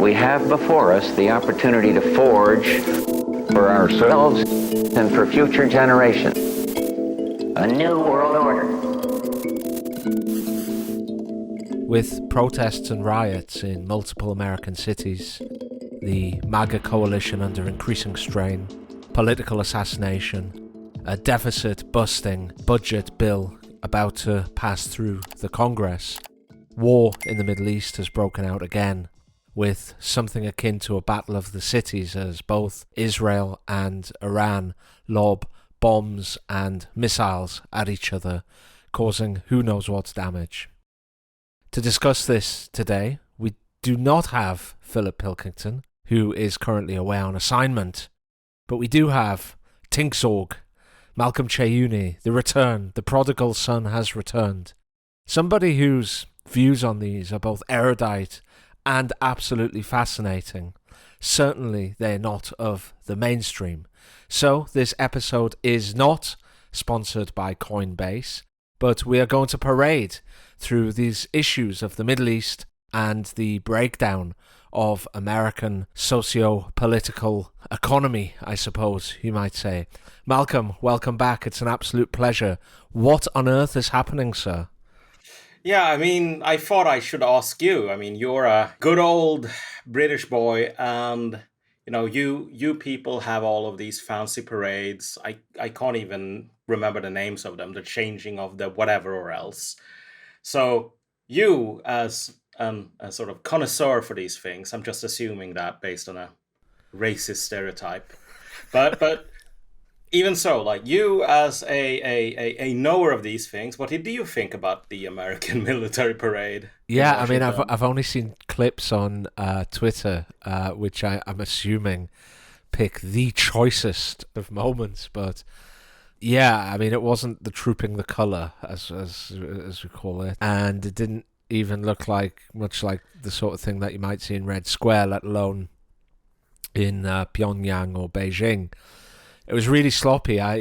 we have before us the opportunity to forge for ourselves and for future generations a new world order. With protests and riots in multiple American cities, the MAGA coalition under increasing strain, political assassination, a deficit-busting budget bill about to pass through the Congress, war in the Middle East has broken out again, with something akin to a battle of the cities as both Israel and Iran lob bombs and missiles at each other, causing who knows what damage. To discuss this today, we do not have Philip Pilkington, who is currently away on assignment, but we do have Tinkzorg, Malcom Kyeyune, the return, the prodigal son has returned. Somebody whose views on these are both erudite and absolutely fascinating. Certainly they're not of the mainstream. So this episode is not sponsored by Coinbase, but we are going to parade through these issues of the Middle East and the breakdown of American socio-political economy, I suppose you might say. Malcolm, welcome back. It's an absolute pleasure. What on earth is happening, sir? Yeah, I thought I should ask you. You're a good old British boy, and you people have all of these fancy parades. I can't even remember the names of them, the changing of the whatever or else. So you, as a sort of connoisseur for these things, I'm just assuming that based on a racist stereotype, but even so, like you as a knower of these things, what did you think about the American military parade? Yeah, I've only seen clips on Twitter, which I'm assuming pick the choicest of moments, but yeah, it wasn't the trooping the colour as we call it, and it didn't even look much like the sort of thing that you might see in Red Square, let alone in Pyongyang or Beijing. It was really sloppy. I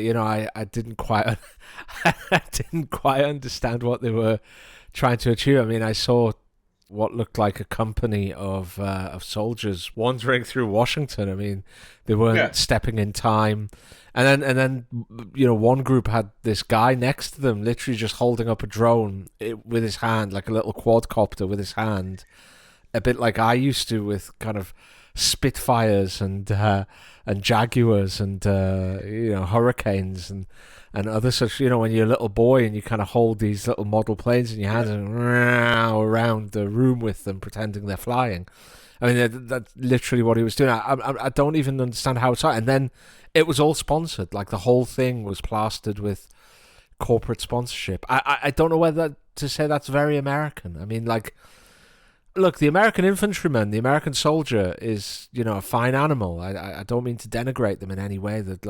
didn't quite I didn't quite understand what they were trying to achieve. I saw what looked like a company of soldiers wandering through Washington. They weren't stepping in time. And then one group had this guy next to them literally just holding up a drone with his hand, like a little quadcopter with his hand, a bit like I used to with kind of Spitfires and Jaguars and Hurricanes and other such. When you're a little boy and you kind of hold these little model planes in your hands and around the room with them, pretending they're flying. That's literally what he was doing. I don't even understand how it's started. And then it was all sponsored. Like the whole thing was plastered with corporate sponsorship. I don't know whether to say that's very American. Look, the American infantryman, the American soldier is, a fine animal. I don't mean to denigrate them in any way. That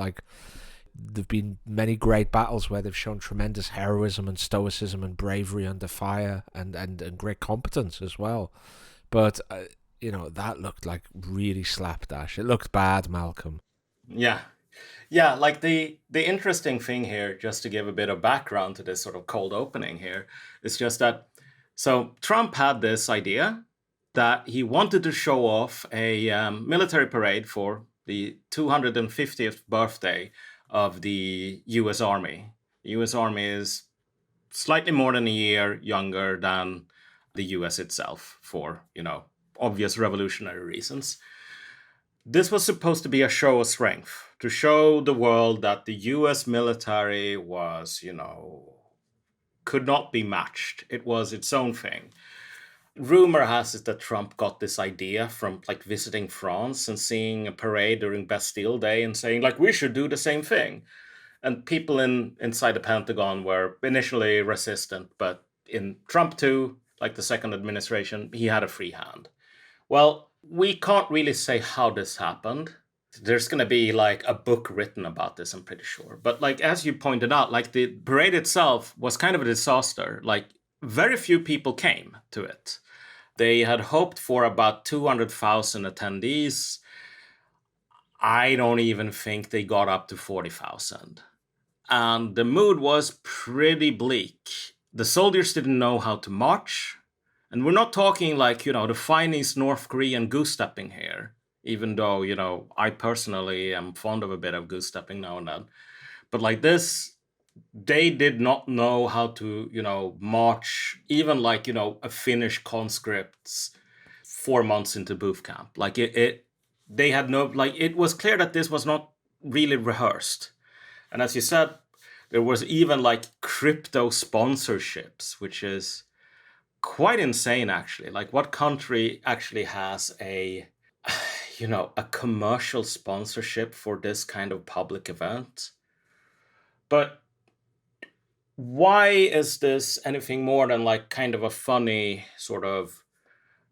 there've been many great battles where they've shown tremendous heroism and stoicism and bravery under fire and great competence as well. But that looked like really slapdash. It looked bad, Malcolm. Yeah. Like the interesting thing here, just to give a bit of background to this sort of cold opening here, is just that. So Trump had this idea that he wanted to show off a military parade for the 250th birthday of the U.S. Army. The U.S. Army is slightly more than a year younger than the U.S. itself for, obvious revolutionary reasons. This was supposed to be a show of strength, to show the world that the U.S. military was, could not be matched. It was its own thing. Rumor has it that Trump got this idea from visiting France and seeing a parade during Bastille Day and saying we should do the same thing. And people inside the Pentagon were initially resistant, but in Trump too, the second administration, he had a free hand. Well, we can't really say how this happened. There's going to be a book written about this, I'm pretty sure. But as you pointed out, the parade itself was kind of a disaster. Very few people came to it. They had hoped for about 200,000 attendees. I don't even think they got up to 40,000. And the mood was pretty bleak. The soldiers didn't know how to march. And we're not talking like, the finest North Korean goose stepping here, even though, I personally am fond of a bit of goose stepping now and then. But like this, they did not know how to, march even like, a Finnish conscripts 4 months into boot camp. Like they had no, like, it was clear that this was not really rehearsed. And as you said, there was even like crypto sponsorships, which is quite insane, actually. Like, what country actually has a a commercial sponsorship for this kind of public event? But why is this anything more than like kind of a funny sort of,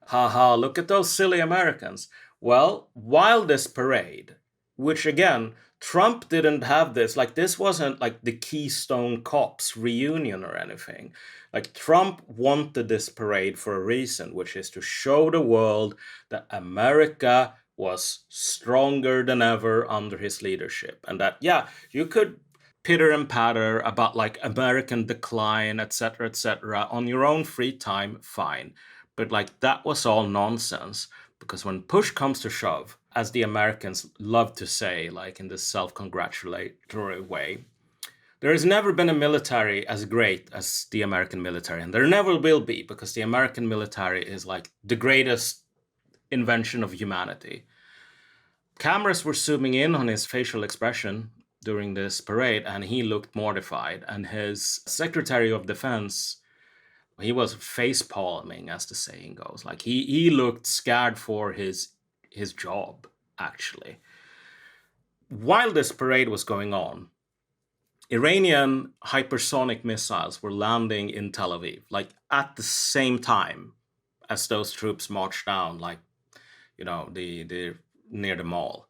haha, look at those silly Americans? Well, while this parade, which again, Trump didn't have this, like this wasn't like the Keystone Cops reunion or anything. Like Trump wanted this parade for a reason, which is to show the world that America was stronger than ever under his leadership. And that, yeah, you could pitter and patter about like American decline, etc., on your own free time, fine. But like that was all nonsense, because when push comes to shove, as the Americans love to say, like in this self-congratulatory way, there has never been a military as great as the American military, and there never will be, because the American military is like the greatest invention of humanity. Cameras were zooming in on his facial expression during this parade, and he looked mortified. And his Secretary of Defense, he was face palming, as the saying goes. Like he looked scared for his job, actually. While this parade was going on, Iranian hypersonic missiles were landing in Tel Aviv, like at the same time as those troops marched down, like, the near the mall.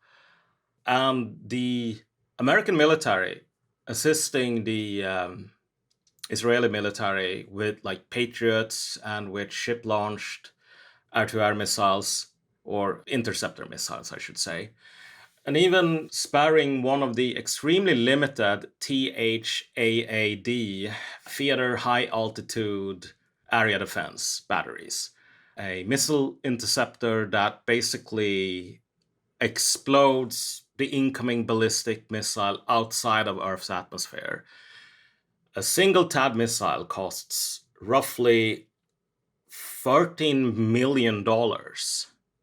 And the American military assisting the Israeli military with like Patriots and with ship-launched air-to-air missiles, or interceptor missiles, I should say, and even sparing one of the extremely limited THAAD, Theater High Altitude Area Defense batteries, a missile interceptor that basically explodes the incoming ballistic missile outside of Earth's atmosphere. A single THAAD missile costs roughly $13 million.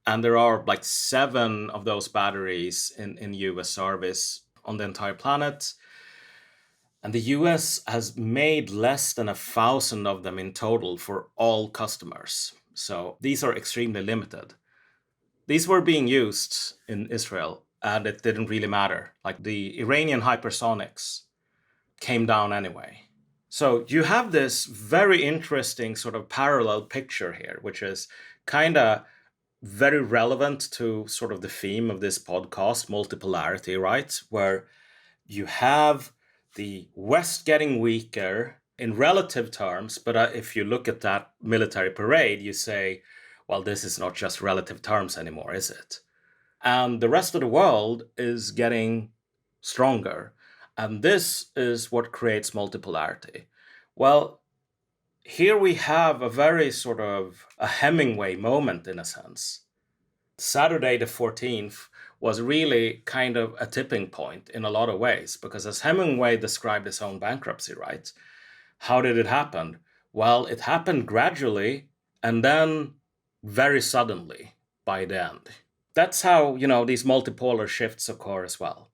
And there are like 7 of those batteries in US service on the entire planet. And the US has made less than 1,000 of them in total for all customers. So these are extremely limited. These were being used in Israel, and it didn't really matter. Like the Iranian hypersonics came down anyway. So you have this very interesting sort of parallel picture here, which is kind of very relevant to sort of the theme of this podcast, multipolarity, right? Where you have the West getting weaker in relative terms, but if you look at that military parade, you say, well, this is not just relative terms anymore, is it? And the rest of the world is getting stronger. And this is what creates multipolarity. Well, here we have a very sort of a Hemingway moment, in a sense. Saturday the 14th was really kind of a tipping point in a lot of ways, because as Hemingway described his own bankruptcy, right? How did it happen? Well, it happened gradually and then very suddenly by the end. That's how, these multipolar shifts occur as well.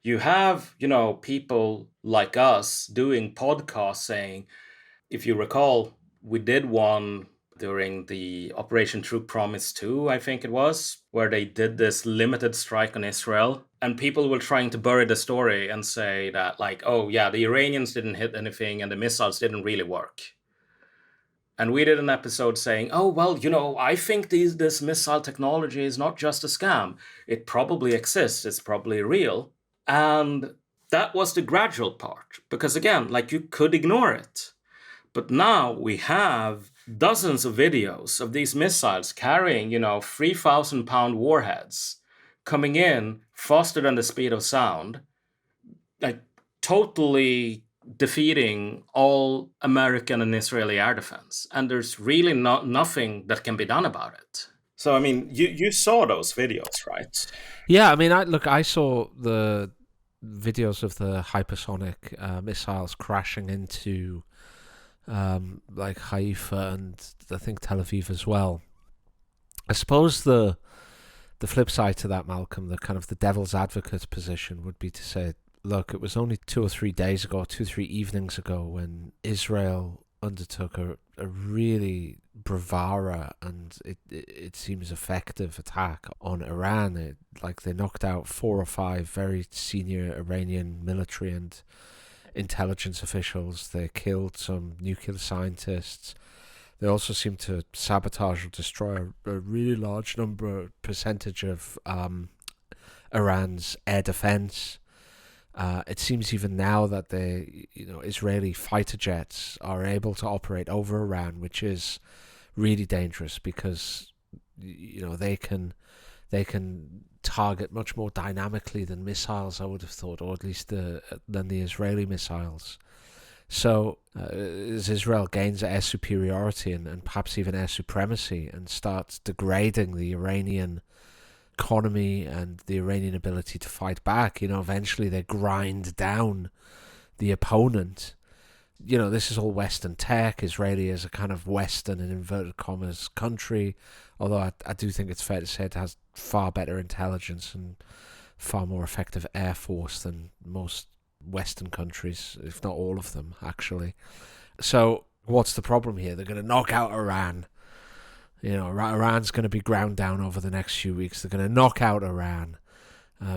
You have, people like us doing podcasts saying, if you recall, we did one during the Operation True Promise 2, I think it was, where they did this limited strike on Israel. And people were trying to bury the story and say that, like, oh, yeah, the Iranians didn't hit anything and the missiles didn't really work. And we did an episode saying, oh, well, I think this missile technology is not just a scam. It probably exists. It's probably real. And that was the gradual part. Because again, like, you could ignore it. But now we have dozens of videos of these missiles carrying, 3,000-pound warheads coming in faster than the speed of sound, like totally defeating all American and Israeli air defense, and there's really nothing that can be done about it. So, I mean, you saw those videos, right? Yeah, I mean, I saw the videos of the hypersonic missiles crashing into like Haifa and I think Tel Aviv as well. I suppose the flip side to that, Malcolm, the kind of the devil's advocate position would be to say, look, it was only 2 3 evenings ago when Israel undertook a really bravura and it seems effective attack on Iran. They knocked out 4 or 5 very senior Iranian military and intelligence officials. They killed some nuclear scientists. They also seem to sabotage or destroy a really large percentage of Iran's air defense. It seems even now that Israeli fighter jets are able to operate over Iran, which is really dangerous because they can target much more dynamically than missiles, I would have thought, or at least than the Israeli missiles. So as Israel gains air superiority and perhaps even air supremacy and starts degrading the Iranian economy and the Iranian ability to fight back, eventually they grind down the opponent. This is all Western tech. Israeli is a kind of Western, in inverted commas, country, although I do think it's fair to say it has far better intelligence and far more effective air force than most Western countries, if not all of them, actually. So what's the problem here? They're going to knock out Iran. Iran's going to be ground down over the next few weeks. They're going to knock out Iran.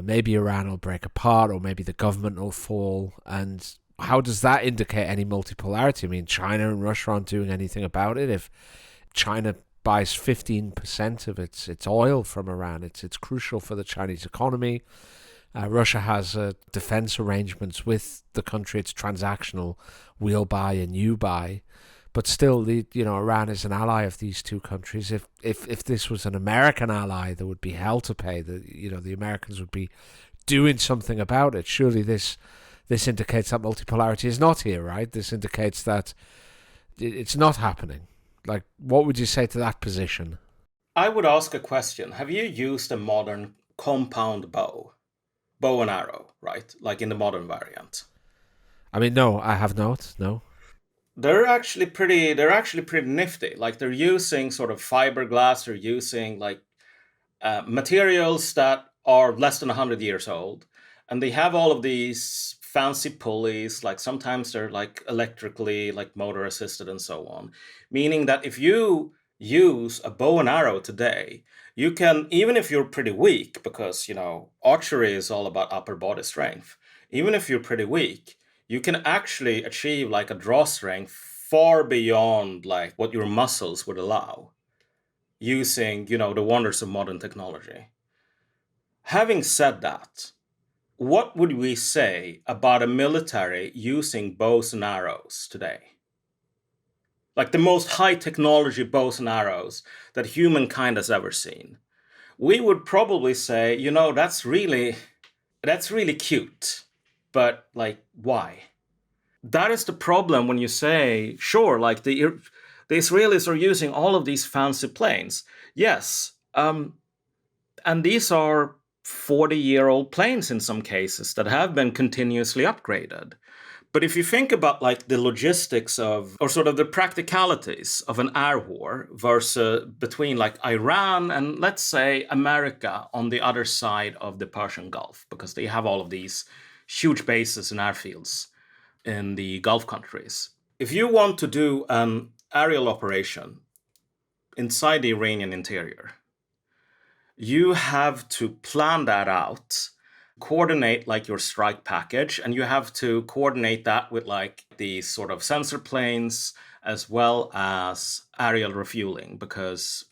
Maybe Iran will break apart, or maybe the government will fall. And how does that indicate any multipolarity? I mean, China and Russia aren't doing anything about it. If China buys 15% of its oil from Iran, it's crucial for the Chinese economy. Russia has defense arrangements with the country. It's transactional. We'll buy and you buy. But still, Iran is an ally of these two countries. If this was an American ally, there would be hell to pay. The Americans would be doing something about it. Surely this indicates that multipolarity is not here, right? This indicates that it's not happening. Like, what would you say to that position? I would ask a question. Have you used a modern compound bow and arrow, right? Like in the modern variant? I mean, no, I have not. No. They're actually pretty nifty. Like, they're using sort of fiberglass. They're using like materials that are less than 100 years old, and they have all of these fancy pulleys. Like, sometimes they're like electrically, like motor assisted and so on, meaning that if you use a bow and arrow today, you can, even if you're pretty weak, because archery is all about upper body strength, even if you're pretty weak, you can actually achieve like a draw strength far beyond like what your muscles would allow, using the wonders of modern technology. Having said that, what would we say about a military using bows and arrows today? Like the most high technology bows and arrows that humankind has ever seen. We would probably say, that's really cute, but like, why? That is the problem when you say, sure, like the Israelis are using all of these fancy planes. Yes, and these are 40-year-old planes in some cases that have been continuously upgraded. But if you think about like the logistics of, or sort of the practicalities of an air war versus between like Iran and, let's say, America on the other side of the Persian Gulf, because they have all of these huge bases and airfields in the Gulf countries. If you want to do an aerial operation inside the Iranian interior, you have to plan that out, coordinate like your strike package, and you have to coordinate that with like the sort of sensor planes as well as aerial refueling, because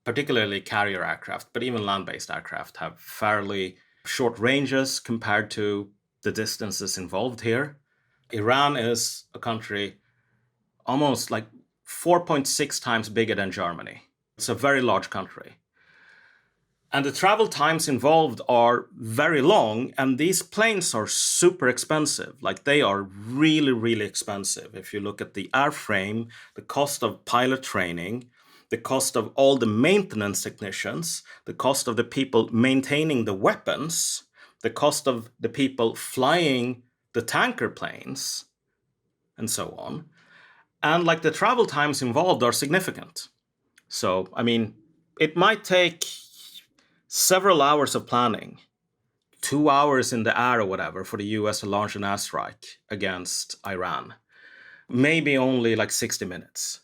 particularly carrier aircraft, but even land-based aircraft have fairly short ranges compared to the distances involved here. Iran is a country almost like 4.6 times bigger than Germany. It's a very large country. And the travel times involved are very long, and these planes are super expensive. Like, they are really, really expensive. If you look at the airframe, the cost of pilot training, the cost of all the maintenance technicians, the cost of the people maintaining the weapons, the cost of the people flying the tanker planes, and so on. And like, the travel times involved are significant. So, I mean, it might take several hours of planning, 2 hours in the air or whatever, for the US to launch an airstrike against Iran. Maybe only like 60 minutes.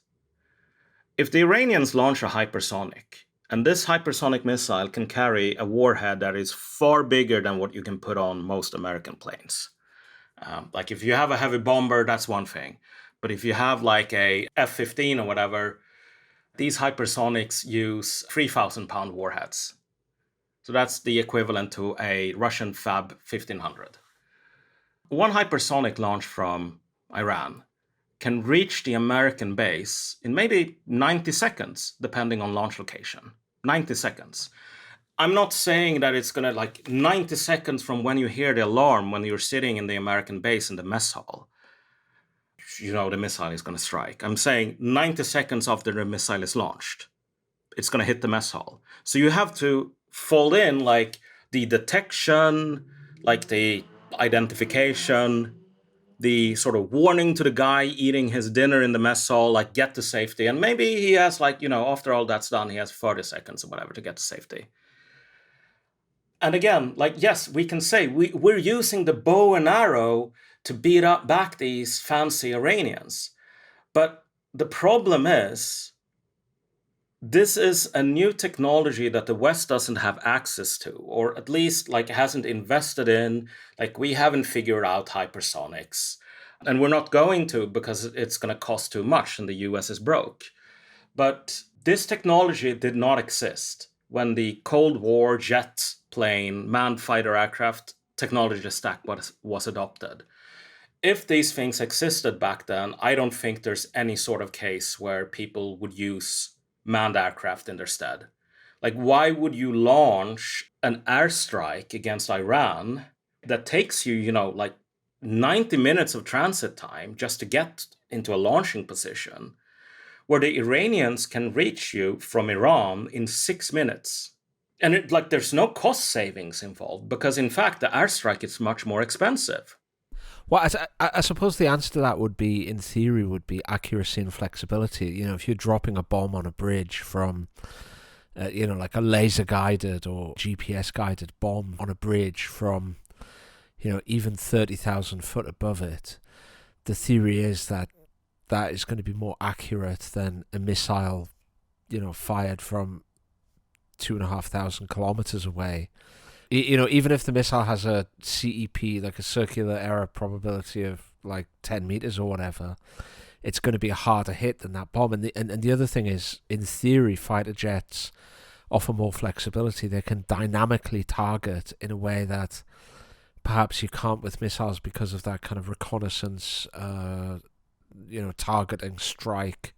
If the Iranians launch a hypersonic, and this hypersonic missile can carry a warhead that is far bigger than what you can put on most American planes. Like, if you have a heavy bomber, that's one thing. But if you have like a F-15 or whatever, these hypersonics use 3,000-pound warheads. So that's the equivalent to a Russian Fab 1500. One hypersonic launch from Iran can reach the American base in maybe 90 seconds, depending on launch location. 90 seconds. I'm not saying that it's going to, like, 90 seconds from when you hear the alarm when you're sitting in the American base in the mess hall, you know the missile is going to strike. I'm saying 90 seconds after the missile is launched, it's going to hit the mess hall. So you have to fold in like the detection, like the identification, the sort of warning to the guy eating his dinner in the mess hall, like, get to safety. And maybe he has, like, after all that's done, he has 30 seconds or whatever to get to safety. And again, like, yes, we can say we're using the bow and arrow to beat back these fancy Iranians. But the problem is, this is a new technology that the West doesn't have access to, or at least, like, hasn't invested in. Like, we haven't figured out hypersonics, and we're not going to, because it's going to cost too much and the US is broke. But this technology did not exist when the Cold War jet plane, manned fighter aircraft technology stack was adopted. If these things existed back then, I don't think there's any sort of case where people would use manned aircraft in their stead. Like, why would you launch an airstrike against Iran that takes you, like 90 minutes of transit time just to get into a launching position, where the Iranians can reach you from Iran in 6 minutes? And there's no cost savings involved, because in fact, the airstrike is much more expensive. Well, I suppose the answer to that would be, in theory, would be accuracy and flexibility. If you're dropping a bomb on a bridge from, like a laser-guided or GPS-guided bomb on a bridge from, even 30,000 foot above it, the theory is that that is going to be more accurate than a missile, fired from 2,500 kilometers away. Even if the missile has a CEP, like a circular error probability of like 10 meters or whatever, it's going to be a harder hit than that bomb. And the other thing is, in theory, fighter jets offer more flexibility. They can dynamically target in a way that perhaps you can't with missiles, because of that kind of reconnaissance, targeting strike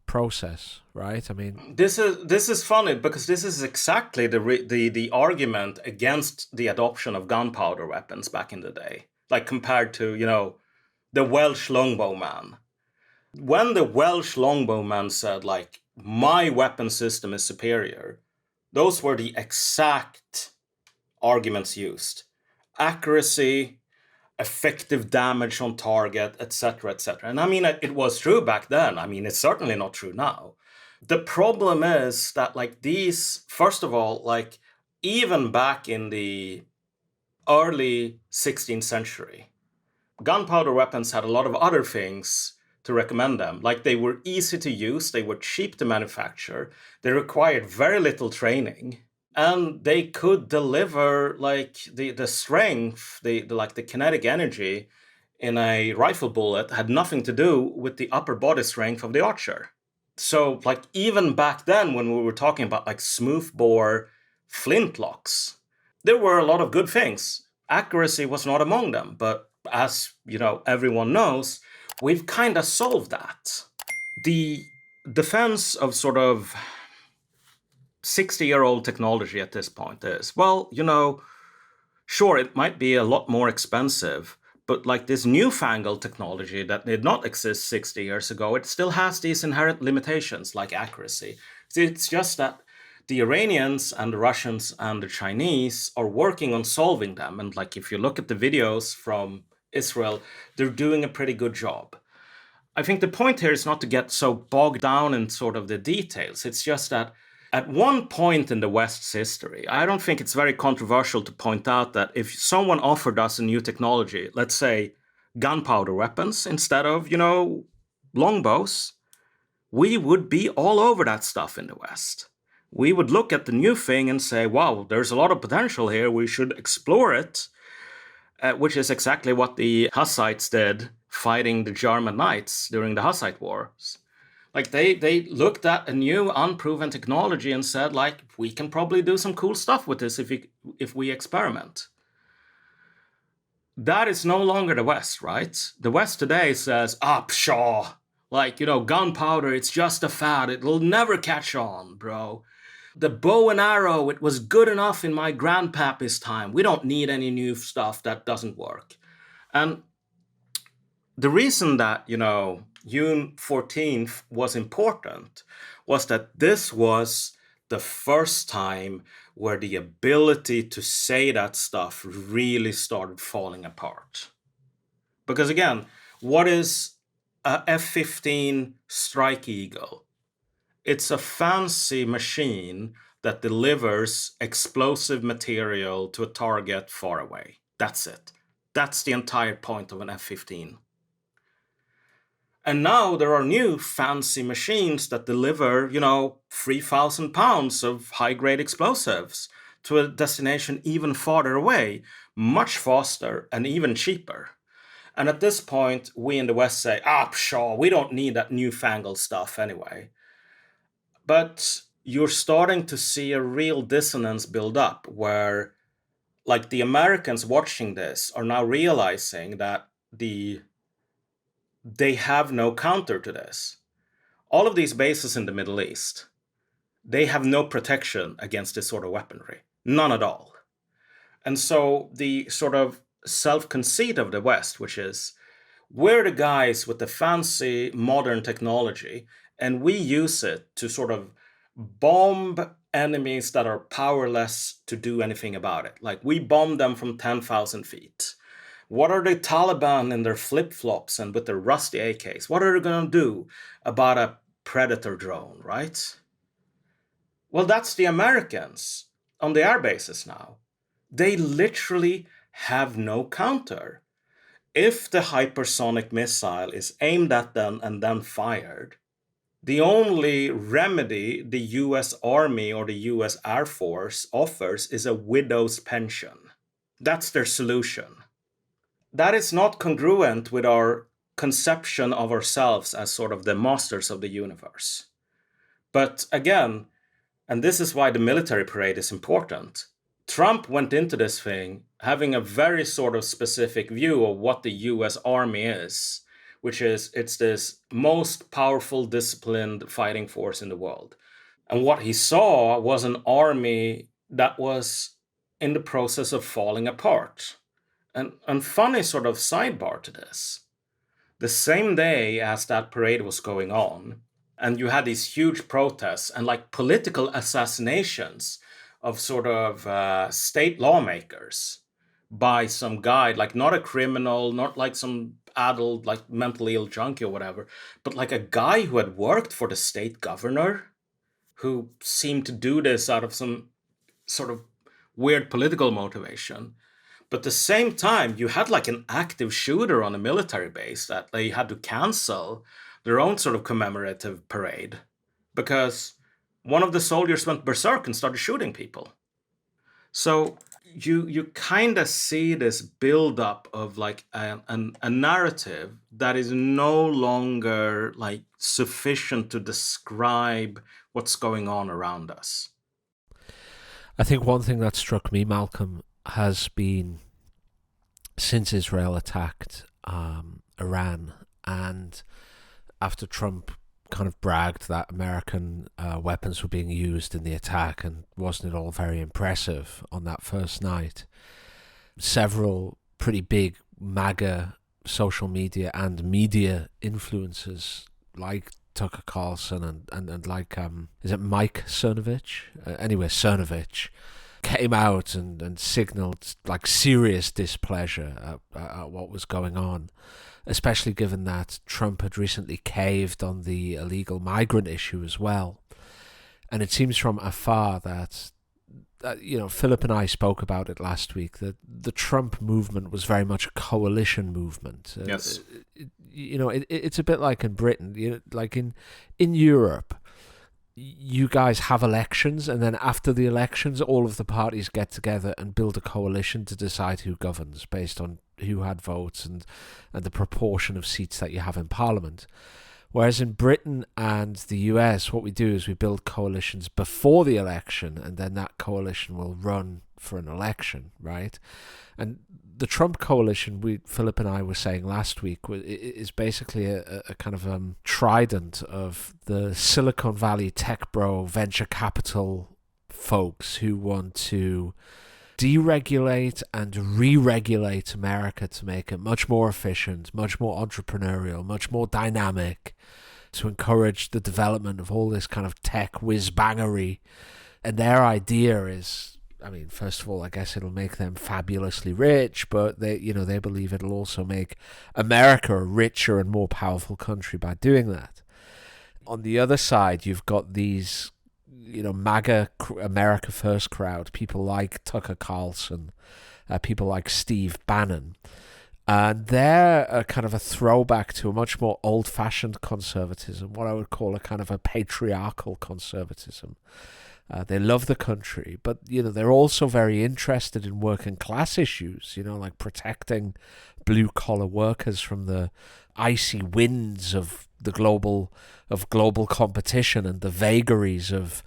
process, right? I mean, this is funny, because this is exactly the argument against the adoption of gunpowder weapons back in the day, like, compared to the Welsh longbowman. When the Welsh longbowman said, like, my weapon system is superior, those were the exact arguments used: accuracy, effective damage on target, etc., etc. And I mean, it was true back then. I mean, it's certainly not true now. The problem is that, like, these, first of all, like, even back in the early 16th century, gunpowder weapons had a lot of other things to recommend them. Like, they were easy to use, they were cheap to manufacture, they required very little training, and they could deliver, like, the strength, the kinetic energy in a rifle bullet had nothing to do with the upper body strength of the archer. So, like, even back then, when we were talking about, like, smoothbore flintlocks, there were a lot of good things. Accuracy was not among them, but as everyone knows, we've kind of solved that. The defense of sort of 60-year-old technology at this point is? Well, sure, it might be a lot more expensive, but like this newfangled technology that did not exist 60 years ago, it still has these inherent limitations like accuracy. It's just that the Iranians and the Russians and the Chinese are working on solving them. And like if you look at the videos from Israel, they're doing a pretty good job. I think the point here is not to get so bogged down in sort of the details. It's just that at one point in the West's history, I don't think it's very controversial to point out that if someone offered us a new technology, let's say gunpowder weapons instead of, longbows, we would be all over that stuff in the West. We would look at the new thing and say, wow, there's a lot of potential here. We should explore it, which is exactly what the Hussites did fighting the German knights during the Hussite Wars. Like they looked at a new unproven technology and said, like, we can probably do some cool stuff with this if we experiment. That is no longer the West, right? The West today says, pshaw, like, gunpowder, it's just a fad. It'll never catch on, bro. The bow and arrow, it was good enough in my grandpappy's time. We don't need any new stuff that doesn't work. And the reason that, June 14th was important was that this was the first time where the ability to say that stuff really started falling apart. Because again, what is a F-15 Strike Eagle? It's a fancy machine that delivers explosive material to a target far away. That's it. That's the entire point of an F-15. And now there are new fancy machines that deliver, 3,000 pounds of high-grade explosives to a destination even farther away, much faster and even cheaper. And at this point, we in the West say, pshaw, we don't need that newfangled stuff anyway. But you're starting to see a real dissonance build up where, like, the Americans watching this are now realizing that they have no counter to this. All of these bases in the Middle East, they have no protection against this sort of weaponry. None at all. And so the sort of self-conceit of the West, which is, we're the guys with the fancy modern technology, and we use it to sort of bomb enemies that are powerless to do anything about it. Like, we bomb them from 10,000 feet. What are the Taliban in their flip-flops and with their rusty AKs? What are they going to do about a Predator drone, right? Well, that's the Americans on the air bases now. They literally have no counter. If the hypersonic missile is aimed at them and then fired, the only remedy the US Army or the US Air Force offers is a widow's pension. That's their solution. That is not congruent with our conception of ourselves as sort of the masters of the universe. But again, and this is why the military parade is important, Trump went into this thing having a very sort of specific view of what the US Army is, which is it's this most powerful, disciplined fighting force in the world. And what he saw was an army that was in the process of falling apart. And funny sort of sidebar to this. The same day as that parade was going on, and you had these huge protests and like political assassinations of sort of state lawmakers by some guy, like not a criminal, not like some adult, like mentally ill junkie or whatever, but like a guy who had worked for the state governor, who seemed to do this out of some sort of weird political motivation. But at the same time, you had like an active shooter on a military base that they had to cancel their own sort of commemorative parade because one of the soldiers went berserk and started shooting people. So you kind of see this buildup of like a narrative that is no longer like sufficient to describe what's going on around us. I think one thing that struck me, Malcolm, has been since Israel attacked Iran and after Trump kind of bragged that American weapons were being used in the attack, and wasn't it all very impressive on that first night. Several pretty big MAGA social media and media influencers like Tucker Carlson and like, is it Mike Cernovich? Anyway, Cernovich came out and signaled like serious displeasure at what was going on, especially given that Trump had recently caved on the illegal migrant issue as well. And it seems from afar that, Philip and I spoke about it last week, that the Trump movement was very much a coalition movement. Yes. It's a bit like in Britain, like in Europe, you guys have elections, and then after the elections, all of the parties get together and build a coalition to decide who governs based on who had votes and the proportion of seats that you have in Parliament. Whereas in Britain and the US, what we do is we build coalitions before the election, and then that coalition will run for an election, right? And the Trump coalition, Philip and I were saying last week, is basically a kind of trident of the Silicon Valley tech bro venture capital folks who want to deregulate and re-regulate America to make it much more efficient, much more entrepreneurial, much more dynamic, to encourage the development of all this kind of tech whiz-bangery. And their idea is, first of all, I guess it'll make them fabulously rich, but they believe it'll also make America a richer and more powerful country by doing that. On the other side, you've got these MAGA America First crowd, people like Tucker Carlson, people like Steve Bannon. And they're a kind of a throwback to a much more old-fashioned conservatism, what I would call a kind of a patriarchal conservatism. They love the country, but, they're also very interested in working class issues, like protecting blue-collar workers from the icy winds of the global competition and the vagaries of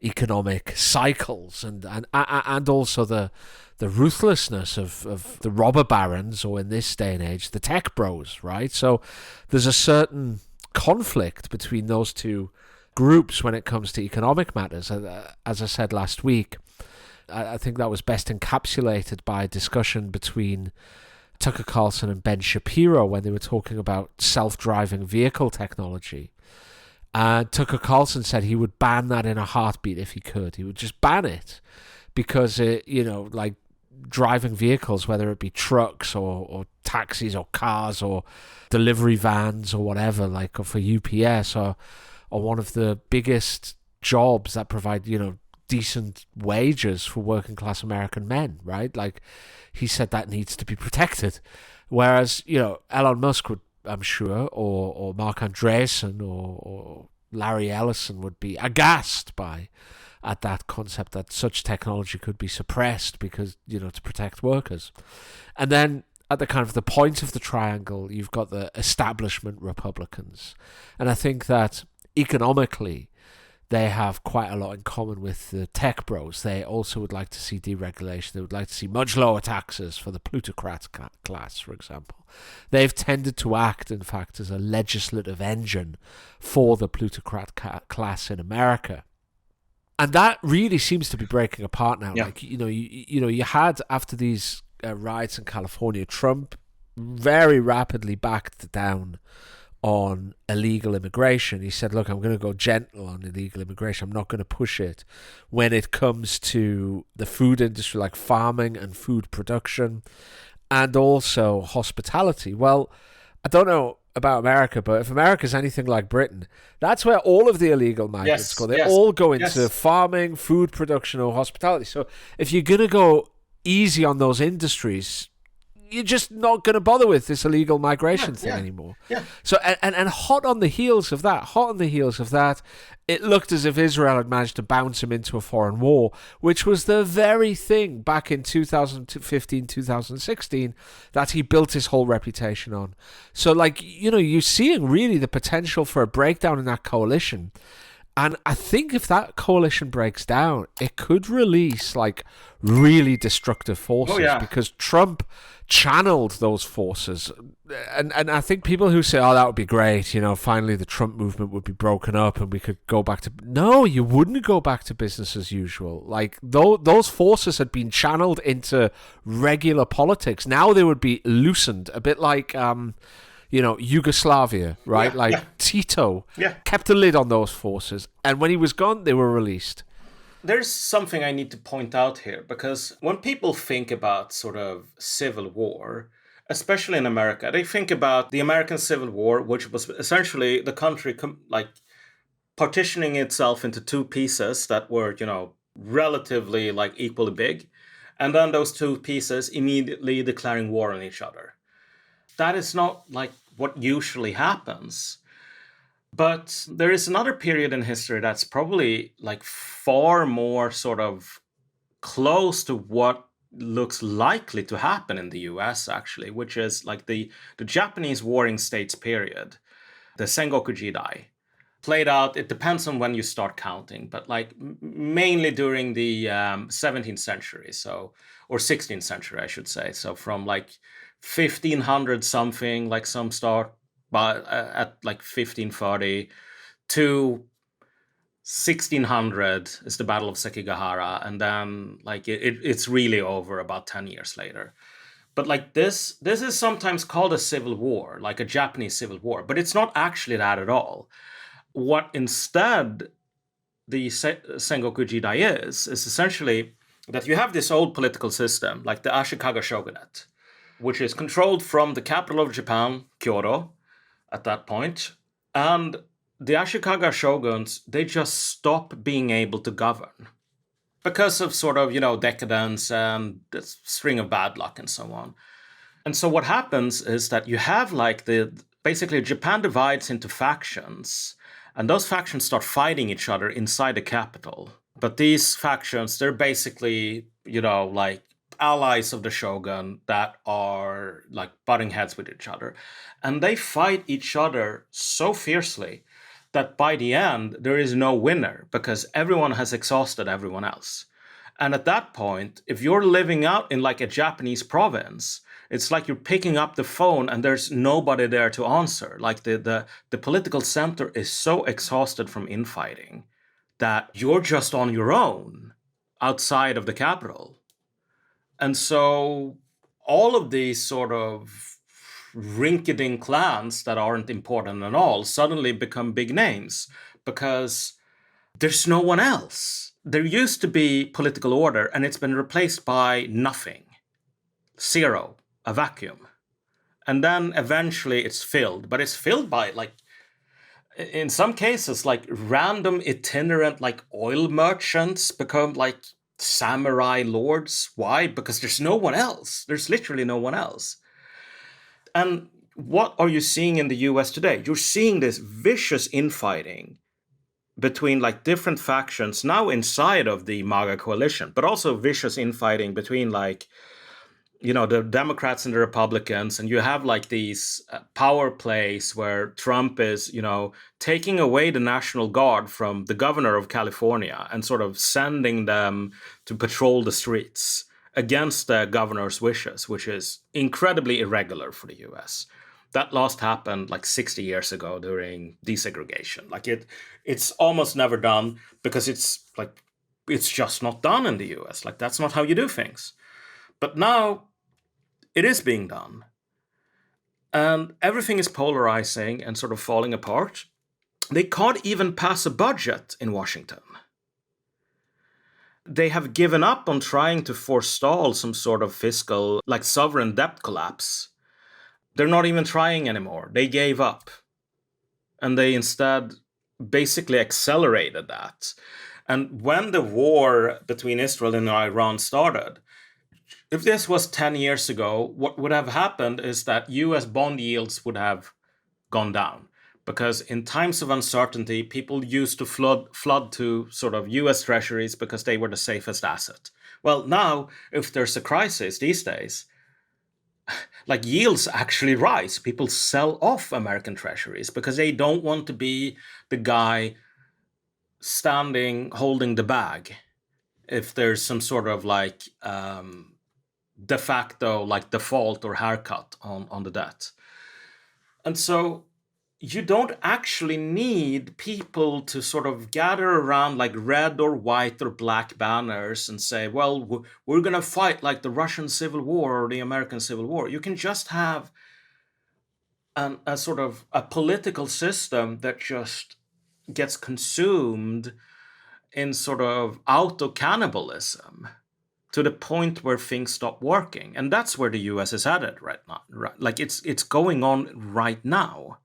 economic cycles, and also the ruthlessness of the robber barons, or in this day and age, the tech bros, right? So there's a certain conflict between those two groups when it comes to economic matters. As I said last week, I think that was best encapsulated by a discussion between Tucker Carlson and Ben Shapiro when they were talking about self-driving vehicle technology. And Tucker Carlson said he would ban that in a heartbeat if he could. He would just ban it because, like driving vehicles, whether it be trucks or taxis or cars or delivery vans or whatever, like for UPS, or one of the biggest jobs that provide, decent wages for working class American men, right? Like, he said that needs to be protected. Whereas, Elon Musk would, I'm sure, or Mark Andreessen or Larry Ellison would be aghast at that concept that such technology could be suppressed because, to protect workers. And then at the kind of the point of the triangle, you've got the establishment Republicans. And I think that economically, they have quite a lot in common with the tech bros. They also would like to see deregulation. They would like to see much lower taxes for the plutocrat class, for example. They've tended to act, in fact, as a legislative engine for the plutocrat class in America. And that really seems to be breaking apart now. Yeah. Like, you had, after these riots in California, Trump very rapidly backed down on illegal immigration. He said, look, I'm going to go gentle on illegal immigration. I'm not going to push it when it comes to the food industry, like farming and food production, and also hospitality. Well, I don't know about America, but if America's anything like Britain, that's where all of the illegal migrants go. They all go into farming, food production, or hospitality. So if you're going to go easy on those industries, you're just not going to bother with this illegal migration thing anymore. Yeah. So, and hot on the heels of that, it looked as if Israel had managed to bounce him into a foreign war, which was the very thing back in 2015, 2016 that he built his whole reputation on. So, you're seeing really the potential for a breakdown in that coalition. And I think if that coalition breaks down, it could release like really destructive forces, Oh, yeah. because Trump channeled those forces. And I think people who say, oh, that would be great, finally the Trump movement would be broken up and we could go back to... No, you wouldn't go back to business as usual. Like, those forces had been channeled into regular politics. Now they would be loosened, a bit like... Yugoslavia, right? Yeah. Tito Yeah. kept a lid on those forces, and when he was gone, they were released. There's something I need to point out here, because when people think about sort of civil war, especially in America, they think about the American Civil War, which was essentially the country partitioning itself into two pieces that were, relatively equally big, and then those two pieces immediately declaring war on each other. That is not what usually happens. But there is another period in history that's probably far more sort of close to what looks likely to happen in the US, actually, which is the Japanese Warring States period, the Sengoku Jidai. Played out, it depends on when you start counting, but mainly during the 17th century, or 16th century, I should say. So from 1500 something, some start at 1530 to 1600 is the Battle of Sekigahara, and then it's really over about 10 years later. But this is sometimes called a civil war, like a Japanese civil war, but it's not actually that at all. What instead the Sengoku Jidai is essentially that you have this old political system, like the Ashikaga shogunate, which is controlled from the capital of Japan, Kyoto, at that point. And the Ashikaga shoguns, they just stop being able to govern because of sort of, decadence and the string of bad luck and so on. And so what happens is that you have basically Japan divides into factions, and those factions start fighting each other inside the capital. But these factions, they're basically, allies of the shogun that are butting heads with each other. And they fight each other so fiercely that by the end, there is no winner because everyone has exhausted everyone else. And at that point, if you're living out in a Japanese province, it's like you're picking up the phone and there's nobody there to answer. The political center is so exhausted from infighting that you're just on your own outside of the capital. And so all of these sort of rinky-dink clans that aren't important at all suddenly become big names because there's no one else. There used to be political order and it's been replaced by nothing. Zero, a vacuum. And then eventually it's filled, but it's filled by in some cases, random itinerant oil merchants become samurai lords. Why? Because there's no one else. There's literally no one else. And what are you seeing in the US today? You're seeing this vicious infighting between different factions now inside of the MAGA coalition, but also vicious infighting between the Democrats and the Republicans, and you have these power plays where Trump is, taking away the National Guard from the governor of California and sort of sending them to patrol the streets against the governor's wishes, which is incredibly irregular for the US. That last happened 60 years ago during desegregation. It's almost never done because it's just not done in the US. That's not how you do things. But now it is being done. And everything is polarizing and sort of falling apart. They can't even pass a budget in Washington. They have given up on trying to forestall some sort of fiscal, sovereign debt collapse. They're not even trying anymore. They gave up. And they instead basically accelerated that. And when the war between Israel and Iran started, if this was 10 years ago, what would have happened is that US bond yields would have gone down. Because in times of uncertainty, people used to flood to sort of US treasuries because they were the safest asset. Well, now, if there's a crisis these days, yields actually rise. People sell off American treasuries because they don't want to be the guy standing holding the bag if there's some sort of like de facto like default or haircut on the debt. And so you don't actually need people to sort of gather around like red or white or black banners and say, well, we're going to fight like the Russian Civil War or the American Civil War. You can just have a sort of a political system that just gets consumed in sort of auto cannibalism to the point where things stop working. And that's where the US is headed right now. Right? Like it's going on right now.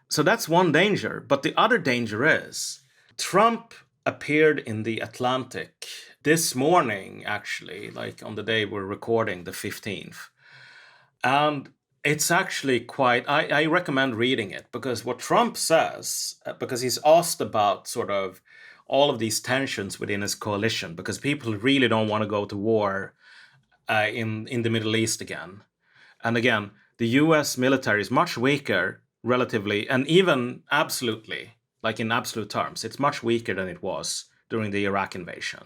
So that's one danger. But the other danger is Trump appeared in the Atlantic this morning, actually, like on the day we're recording, the 15th. And it's actually quite, I recommend reading it, because what Trump says, because he's asked about sort of all of these tensions within his coalition, because people really don't want to go to war in the Middle East again. And again, the US military is much weaker relatively, and even absolutely, like in absolute terms, it's much weaker than it was during the Iraq invasion.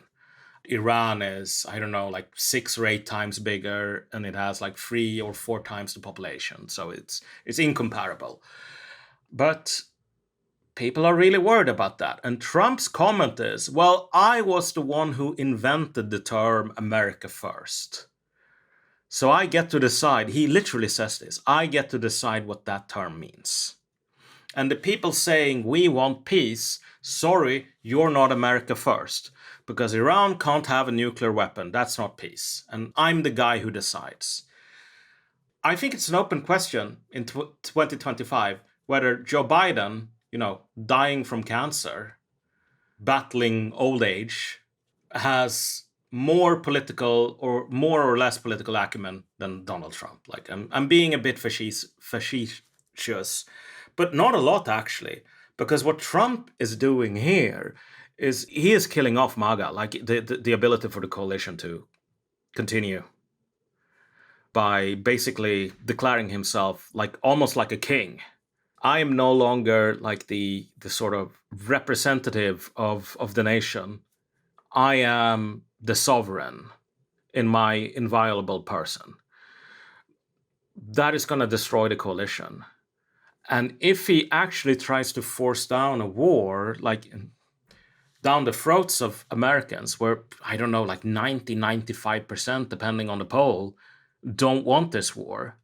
Iran is, I don't know, like 6 or 8 times bigger, and it has like 3 or 4 times the population. So it's incomparable. But people are really worried about that. And Trump's comment is, well, I was the one who invented the term America first. So I get to decide, he literally says this, I get to decide what that term means. And the people saying we want peace, sorry, you're not America first. Because Iran can't have a nuclear weapon. That's not peace. And I'm the guy who decides. I think it's an open question in 2025 whether Joe Biden, dying from cancer, battling old age, has more political or more or less political acumen than Donald Trump. Like I'm being a bit facetious, but not a lot actually, because what Trump is doing here is he is killing off MAGA, like the ability for the coalition to continue, by basically declaring himself like almost like a king. I am no longer like the sort of representative of the nation. I am the sovereign in my inviolable person. That is going to destroy the coalition. And if he actually tries to force down a war, like down the throats of Americans, where, I don't know, like 95%, depending on the poll, don't want this war,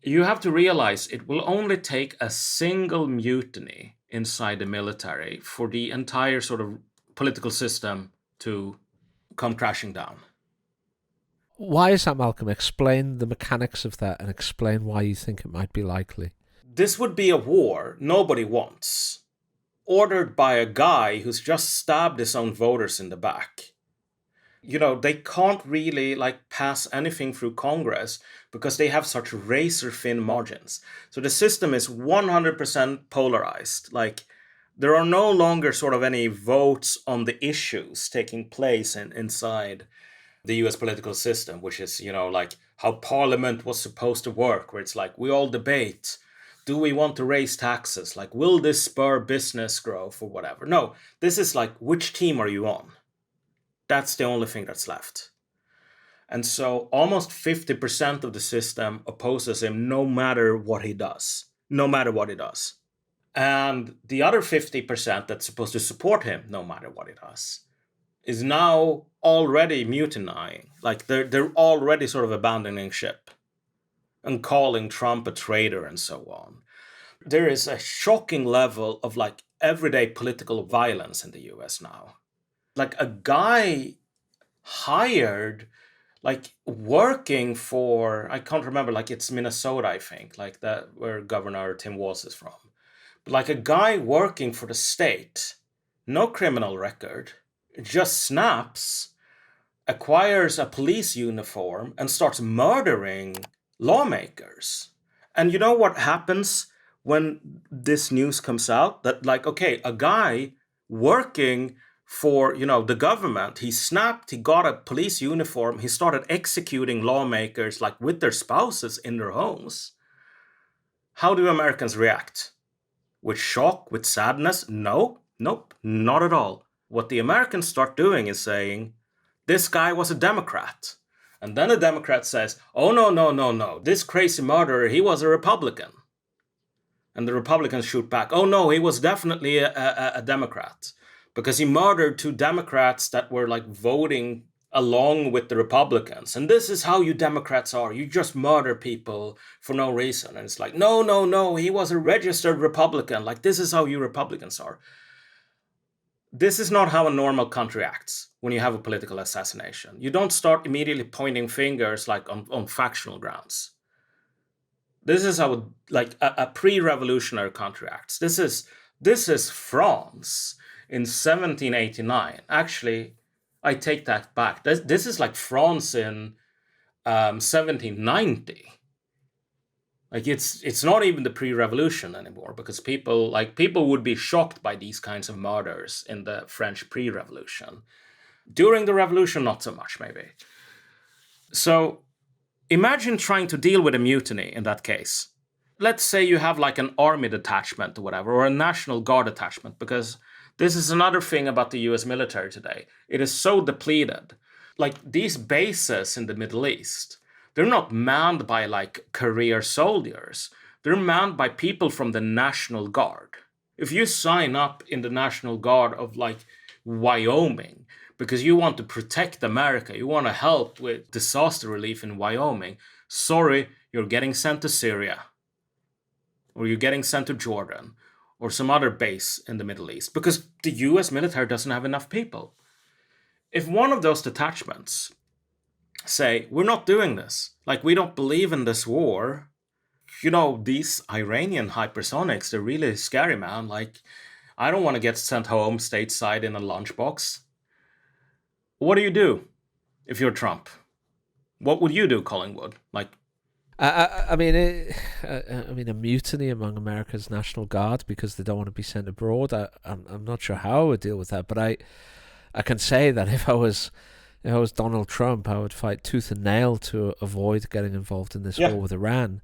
you have to realize it will only take a single mutiny inside the military for the entire sort of political system to come crashing down. Why is that, Malcolm? Explain the mechanics of that and explain why you think it might be likely. This would be a war nobody wants, ordered by a guy who's just stabbed his own voters in the back. They can't really pass anything through Congress because they have such razor thin margins. So the system is 100% polarized. Like, there are no longer sort of any votes on the issues taking place inside the US political system, which is, like how Parliament was supposed to work, where it's like we all debate. Do we want to raise taxes? Like, will this spur business growth or whatever? No, this is like, which team are you on? That's the only thing that's left. And so almost 50% of the system opposes him no matter what he does. No matter what he does. And the other 50% that's supposed to support him no matter what he does is now already mutinying. Like they're already sort of abandoning ship and calling Trump a traitor and so on. There is a shocking level of like everyday political violence in the US now. Like a guy hired, like working for, I can't remember, like it's Minnesota, I think, like that where Governor Tim Walz is from. But like a guy working for the state, no criminal record, just snaps, acquires a police uniform and starts murdering lawmakers. And you know what happens when this news comes out? That like, okay, a guy working for, the government, he snapped, he got a police uniform, he started executing lawmakers like with their spouses in their homes. How do Americans react? With shock, with sadness? No. Nope, not at all. What the Americans start doing is saying, this guy was a Democrat. And then a Democrat says, oh, no, no, no, no. This crazy murderer, he was a Republican. And the Republicans shoot back, oh, no, he was definitely a Democrat. Because he murdered 2 Democrats that were like voting along with the Republicans. And this is how you Democrats are. You just murder people for no reason. And it's like, no, no, no, he was a registered Republican. Like, this is how you Republicans are. This is not how a normal country acts when you have a political assassination. You don't start immediately pointing fingers like on factional grounds. This is how a pre-revolutionary country acts. This is France in 1789. Actually, I take that back. This is like France in 1790. Like it's not even the pre-revolution anymore, because people would be shocked by these kinds of murders in the French pre-revolution. During the revolution, not so much, maybe. So imagine trying to deal with a mutiny in that case. Let's say you have like an army detachment or whatever, or a National Guard detachment, because this is another thing about the US military today. It is so depleted. Like these bases in the Middle East, they're not manned by like career soldiers. They're manned by people from the National Guard. If you sign up in the National Guard of like Wyoming because you want to protect America, you want to help with disaster relief in Wyoming, sorry, you're getting sent to Syria, or you're getting sent to Jordan, or some other base in the Middle East, because the US military doesn't have enough people. If one of those detachments say, we're not doing this, like we don't believe in this war, you know, these Iranian hypersonics, they're really scary, man. Like, I don't want to get sent home stateside in a lunchbox. What do you do if you're Trump? What would you do, Collingwood? Like, I mean, a mutiny among America's National Guard because they don't want to be sent abroad. I'm not sure how I would deal with that, but I can say that if I was Donald Trump, I would fight tooth and nail to avoid getting involved in this war with Iran.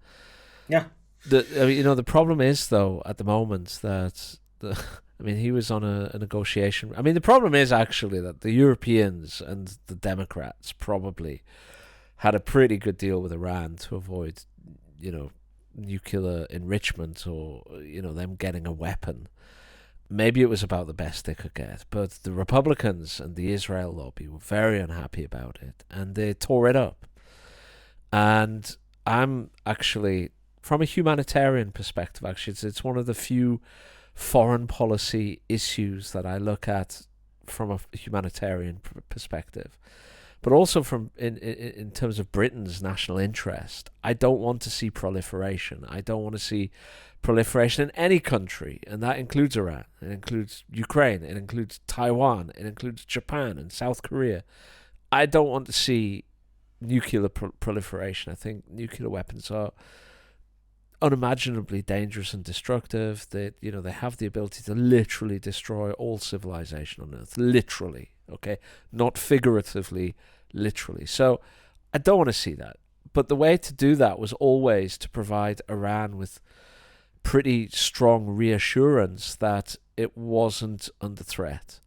Yeah. The problem is though at the moment that he was on a negotiation. I mean, the problem is actually that the Europeans and the Democrats probably had a pretty good deal with Iran to avoid, nuclear enrichment or, them getting a weapon. Maybe it was about the best they could get, but the Republicans and the Israel lobby were very unhappy about it, and they tore it up. And I'm actually, from a humanitarian perspective, it's one of the few foreign policy issues that I look at from a humanitarian perspective. But also from in terms of Britain's national interest, I don't want to see proliferation. I don't want to see proliferation in any country, and that includes Iran, it includes Ukraine, it includes Taiwan, it includes Japan and South Korea. I don't want to see nuclear proliferation. I think nuclear weapons are unimaginably dangerous and destructive. They have the ability to literally destroy all civilization on Earth, literally, okay, not figuratively, literally. So I don't want to see that. But the way to do that was always to provide Iran with pretty strong reassurance that it wasn't under threat.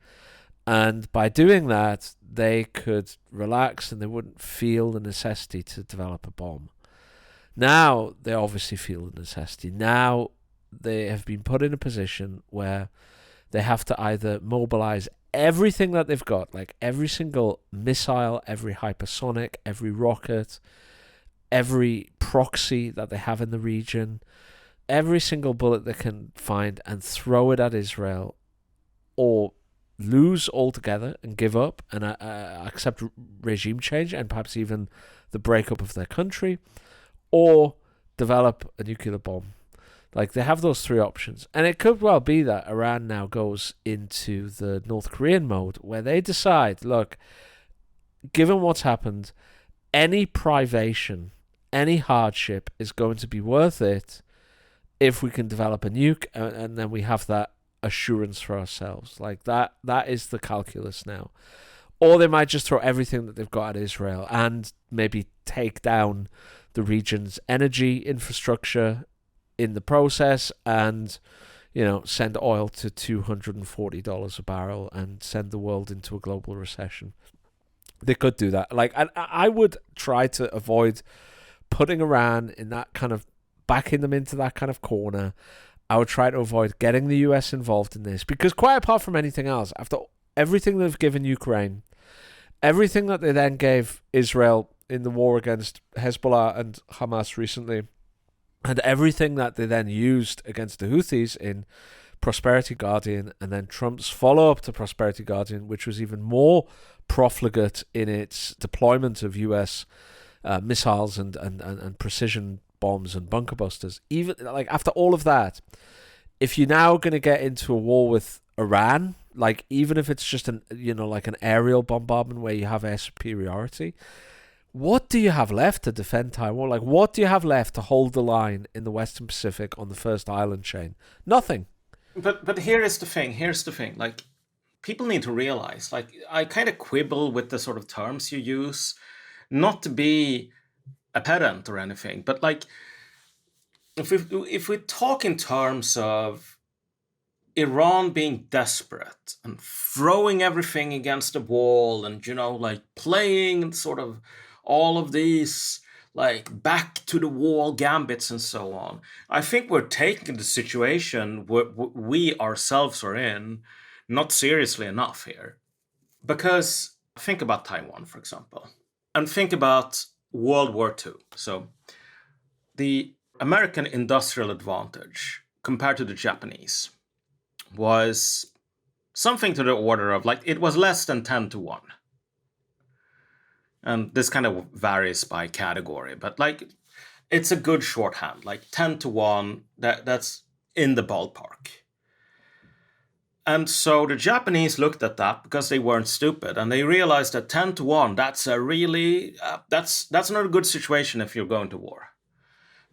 And by doing that, they could relax and they wouldn't feel the necessity to develop a bomb. Now they obviously feel the necessity. Now they have been put in a position where they have to either mobilize everything that they've got, like every single missile, every hypersonic, every rocket, every proxy that they have in the region, every single bullet they can find, and throw it at Israel, or lose altogether and give up and accept regime change and perhaps even the breakup of their country, or develop a nuclear bomb. Like, they have those three options. And it could well be that Iran now goes into the North Korean mode where they decide, look, given what's happened, any privation, any hardship is going to be worth it if we can develop a nuke, and then we have that assurance for ourselves. Like, that is the calculus now. Or they might just throw everything that they've got at Israel and maybe take down the region's energy infrastructure in the process, and send oil to $240 a barrel and send the world into a global recession. They could do that. Like, I would try to avoid putting Iran in that kind of, backing them into that kind of corner. I would try to avoid getting the US involved in this, because quite apart from anything else, after everything they've given Ukraine, everything that they then gave Israel in the war against Hezbollah and Hamas recently, and everything that they then used against the Houthis in Prosperity Guardian, and then Trump's follow-up to Prosperity Guardian, which was even more profligate in its deployment of US missiles and precision bombs and bunker busters. Even like after all of that, if you're now going to get into a war with Iran, like even if it's just an aerial bombardment where you have air superiority, what do you have left to defend Taiwan? Like, what do you have left to hold the line in the Western Pacific on the first island chain? Nothing. But here's the thing. Like, people need to realize, like, I kind of quibble with the sort of terms you use, not to be a pedant or anything, but like, if we talk in terms of Iran being desperate and throwing everything against the wall and, like playing sort of all of these like back to the wall gambits and so on, I think we're taking the situation we ourselves are in not seriously enough here. Because think about Taiwan, for example, and think about World War II. So the American industrial advantage compared to the Japanese was something to the order of, like, it was less than 10-1. And this kind of varies by category, but like, it's a good shorthand, like 10-1, that's in the ballpark. And so the Japanese looked at that because they weren't stupid, and they realized that 10-1, that's a really, that's not a good situation if you're going to war.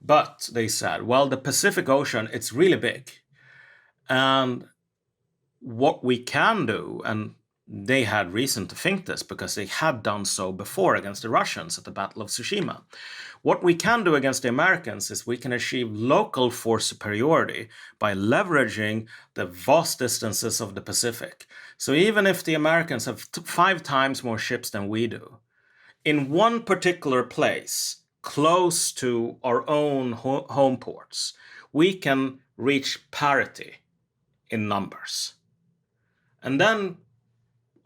But they said, well, the Pacific Ocean, it's really big. And what we can do, and they had reason to think this because they had done so before against the Russians at the Battle of Tsushima. What we can do against the Americans is we can achieve local force superiority by leveraging the vast distances of the Pacific. So even if the Americans have 5 times more ships than we do, in one particular place, close to our own home ports, we can reach parity in numbers. And then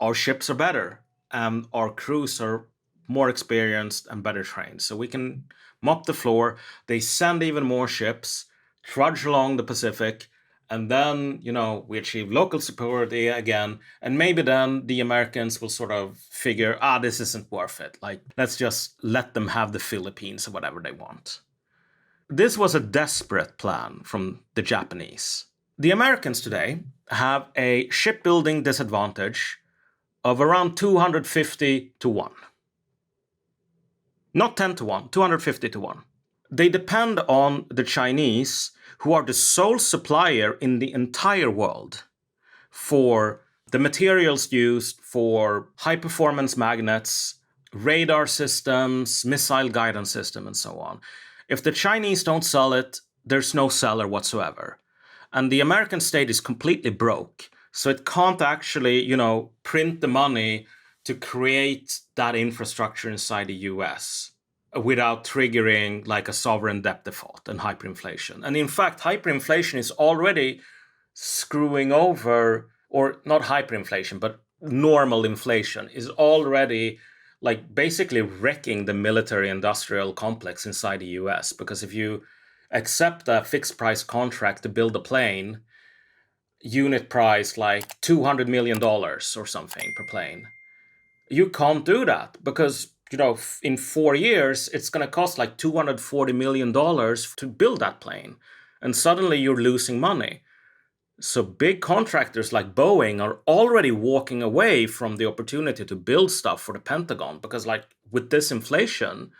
our ships are better, and our crews are more experienced and better trained. So we can mop the floor. They send even more ships, trudge along the Pacific, and then, we achieve local superiority again. And maybe then the Americans will sort of figure, this isn't worth it. Like, let's just let them have the Philippines or whatever they want. This was a desperate plan from the Japanese. The Americans today have a shipbuilding disadvantage of around 250-1. Not 10-1, 250-1. They depend on the Chinese, who are the sole supplier in the entire world for the materials used for high-performance magnets, radar systems, missile guidance system, and so on. If the Chinese don't sell it, there's no seller whatsoever. And the American state is completely broke. So it can't actually, print the money to create that infrastructure inside the US without triggering like a sovereign debt default and hyperinflation. And in fact, hyperinflation is already screwing over, or not hyperinflation, but normal inflation is already like basically wrecking the military industrial complex inside the US. Because if you accept a fixed price contract to build a plane, unit price like $200 million or something per plane, you can't do that because, in 4 years, it's going to cost like $240 million to build that plane. And suddenly you're losing money. So big contractors like Boeing are already walking away from the opportunity to build stuff for the Pentagon because, like, with this inflation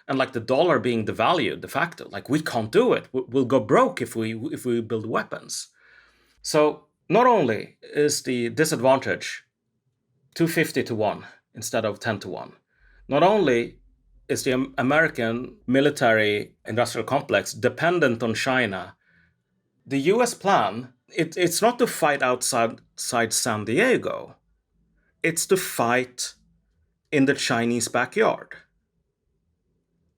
and like the dollar being devalued de facto, like, we can't do it. We'll go broke if we build weapons. So not only is the disadvantage 250-1 instead of 10-1, not only is the American military industrial complex dependent on China, the US plan it's not to fight outside San Diego. It's to fight in the Chinese backyard.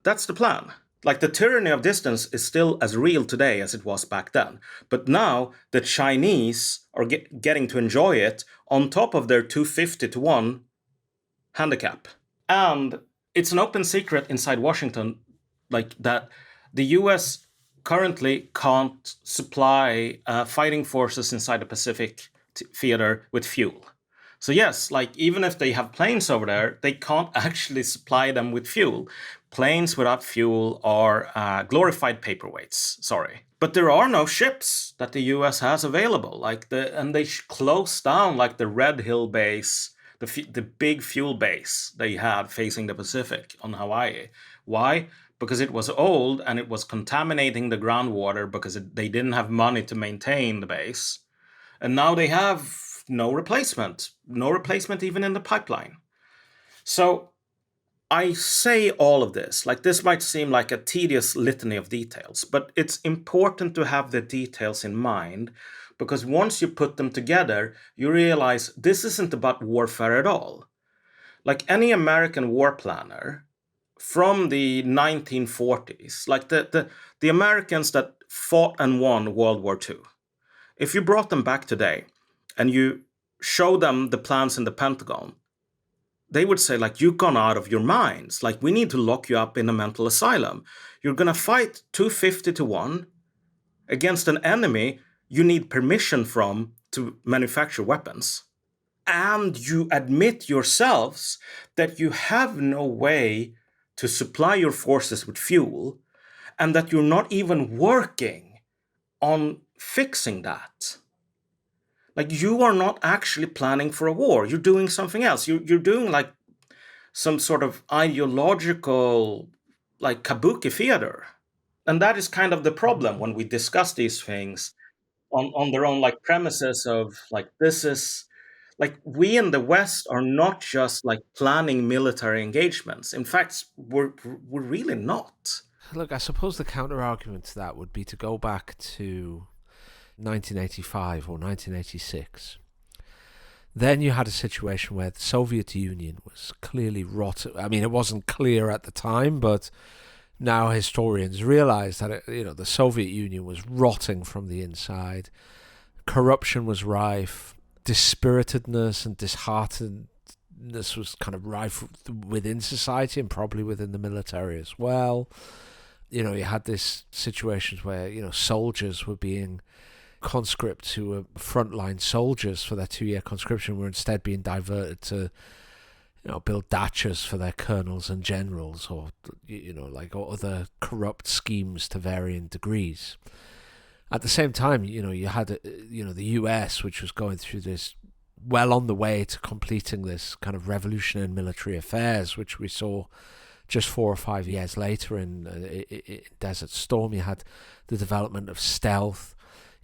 That's the plan. Like, the tyranny of distance is still as real today as it was back then. But now the Chinese are getting to enjoy it on top of their 250 to 1 handicap. And it's an open secret inside Washington, like, that the US currently can't supply fighting forces inside the Pacific theater with fuel. So yes, like, even if they have planes over there, they can't actually supply them with fuel. Planes without fuel are glorified paperweights. Sorry. But there are no ships that the US has available. And they closed down like the Red Hill base, the big fuel base they had facing the Pacific on Hawaii. Why? Because it was old and it was contaminating the groundwater because they didn't have money to maintain the base. And now they have no replacement even in the pipeline. So I say all of this, like, this might seem like a tedious litany of details, but it's important to have the details in mind, because once you put them together, you realize this isn't about warfare at all. Like, any American war planner from the 1940s, like the Americans that fought and won World War II, if you brought them back today and you show them the plans in the Pentagon, they would say, like, you've gone out of your minds. Like, we need to lock you up in a mental asylum. You're going to fight 250 to 1 against an enemy you need permission from to manufacture weapons. And you admit yourselves that you have no way to supply your forces with fuel, and that you're not even working on fixing that. Like, you are not actually planning for a war. You're doing something else. You're doing like some sort of ideological, like, kabuki theater. And that is kind of the problem when we discuss these things on their own, like, premises of, like, this is, like, we in the West are not just like planning military engagements. In fact, we're really not. Look, I suppose the counter argument to that would be to go back to 1985 or 1986. Then you had a situation where the Soviet Union was clearly rotten. I mean, it wasn't clear at the time, but now historians realize that the Soviet Union was rotting from the inside. Corruption was rife. Dispiritedness and disheartenedness was kind of rife within society and probably within the military as well. You had this situations where soldiers were being conscript to frontline soldiers for their 2-year conscription were instead being diverted to build dachas for their colonels and generals, or or other corrupt schemes to varying degrees. At the same time, you had the US, which was going through this, well on the way to completing this kind of revolution in military affairs, which we saw just 4 or 5 years later in Desert Storm. You had the development of stealth.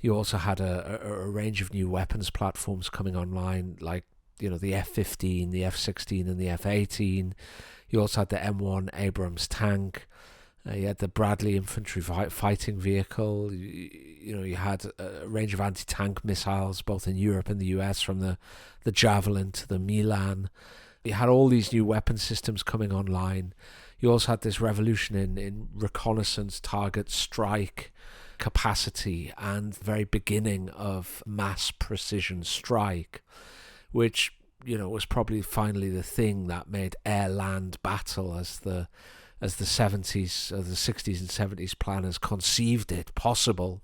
You also had a range of new weapons platforms coming online, like the F-15, the F-16, and the F-18. You also had the M1 Abrams tank. You had the Bradley infantry fighting vehicle. You had a range of anti-tank missiles, both in Europe and the US, from the Javelin to the Milan. You had all these new weapon systems coming online. You also had this revolution in reconnaissance, target strike capacity, and the very beginning of mass precision strike, which was probably finally the thing that made air-land battle as the 70s, the 60s and 70s planners conceived it possible.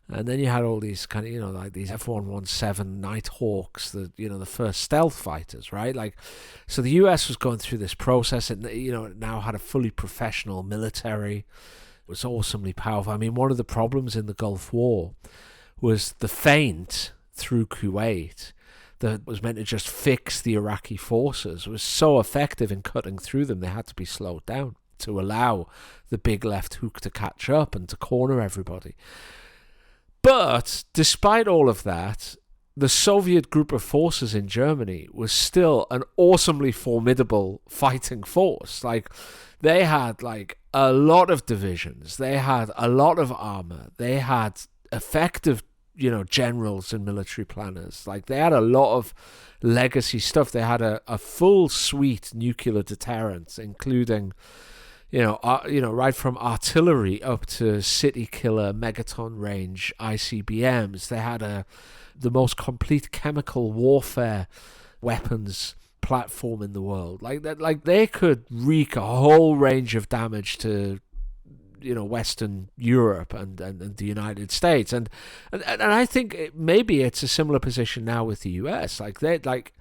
And then you had all these kind of, like these F-117 Nighthawks, the first stealth fighters, right? Like, so the US was going through this process, and it now had a fully professional military. It was awesomely powerful. I mean, one of the problems in the Gulf War was the feint through Kuwait that was meant to just fix the Iraqi forces. It was so effective in cutting through them, they had to be slowed down to allow the big left hook to catch up and to corner everybody. But despite all of that, the Soviet group of forces in Germany was still an awesomely formidable fighting force. Like, they had like a lot of divisions, they had a lot of armor, they had effective generals and military planners. Like, they had a lot of legacy stuff. They had a full suite nuclear deterrence, including, right from artillery up to city killer megaton range ICBMs. They had the most complete chemical warfare weapons platform in the world. Like that, like they could wreak a whole range of damage to Western Europe and the United States, and I think maybe it's a similar position now with the US. The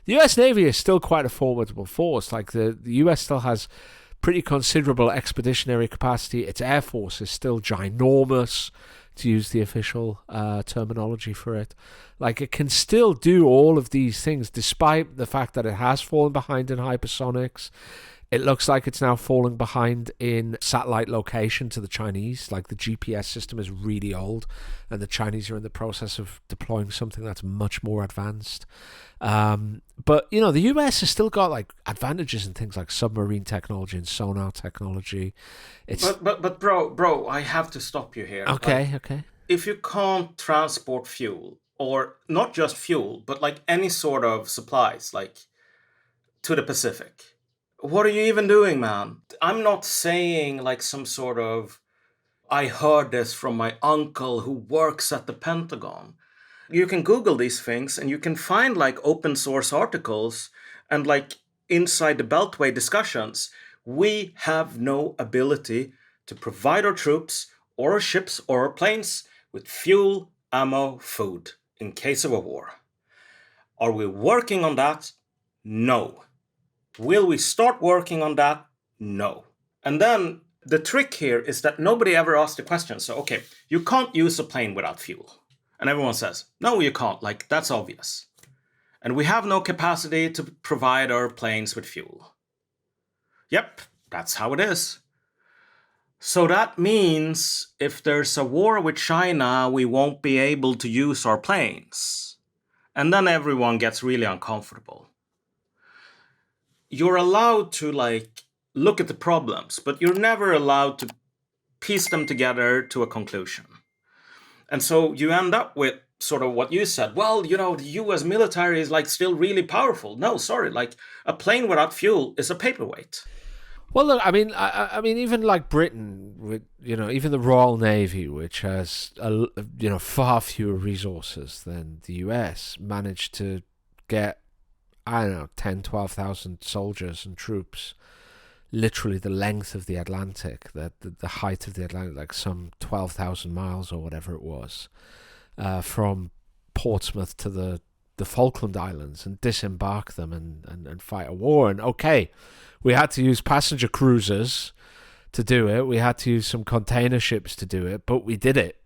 US Navy is still quite a formidable force. Like the US still has pretty considerable expeditionary capacity. Its air force is still ginormous, to use the official terminology for it. Like, it can still do all of these things despite the fact that it has fallen behind in hypersonics. It looks like it's now falling behind in satellite location to the Chinese. Like, the GPS system is really old, and the Chinese are in the process of deploying something that's much more advanced. But, the US has still got, like, advantages in things like submarine technology and sonar technology. But bro, I have to stop you here. Okay, okay. If you can't transport fuel, or not just fuel, but, like, any sort of supplies, like, to the Pacific, what are you even doing, man? I'm not saying like some sort of, I heard this from my uncle who works at the Pentagon. You can Google these things and you can find like open source articles and like inside the Beltway discussions. We have no ability to provide our troops or our ships or our planes with fuel, ammo, food in case of a war. Are we working on that? No. Will we start working on that? No. And then the trick here is that nobody ever asked the question. So, okay, you can't use a plane without fuel. And everyone says, no, you can't. Like, that's obvious. And we have no capacity to provide our planes with fuel. Yep, that's how it is. So that means if there's a war with China, we won't be able to use our planes. And then everyone gets really uncomfortable. You're allowed to like look at the problems, but you're never allowed to piece them together to a conclusion. And so you end up with sort of what you said. Well, the US military is like still really powerful. No, sorry, like a plane without fuel is a paperweight. Well, look, I mean, even like Britain, with even the Royal Navy, which has far fewer resources than the US, managed to get 10, 12,000 soldiers and troops, literally the length of the Atlantic, the height of the Atlantic, like some 12,000 miles or whatever it was, from Portsmouth to the Falkland Islands, and disembark them and fight a war. And okay, we had to use passenger cruisers to do it. We had to use some container ships to do it, but we did it.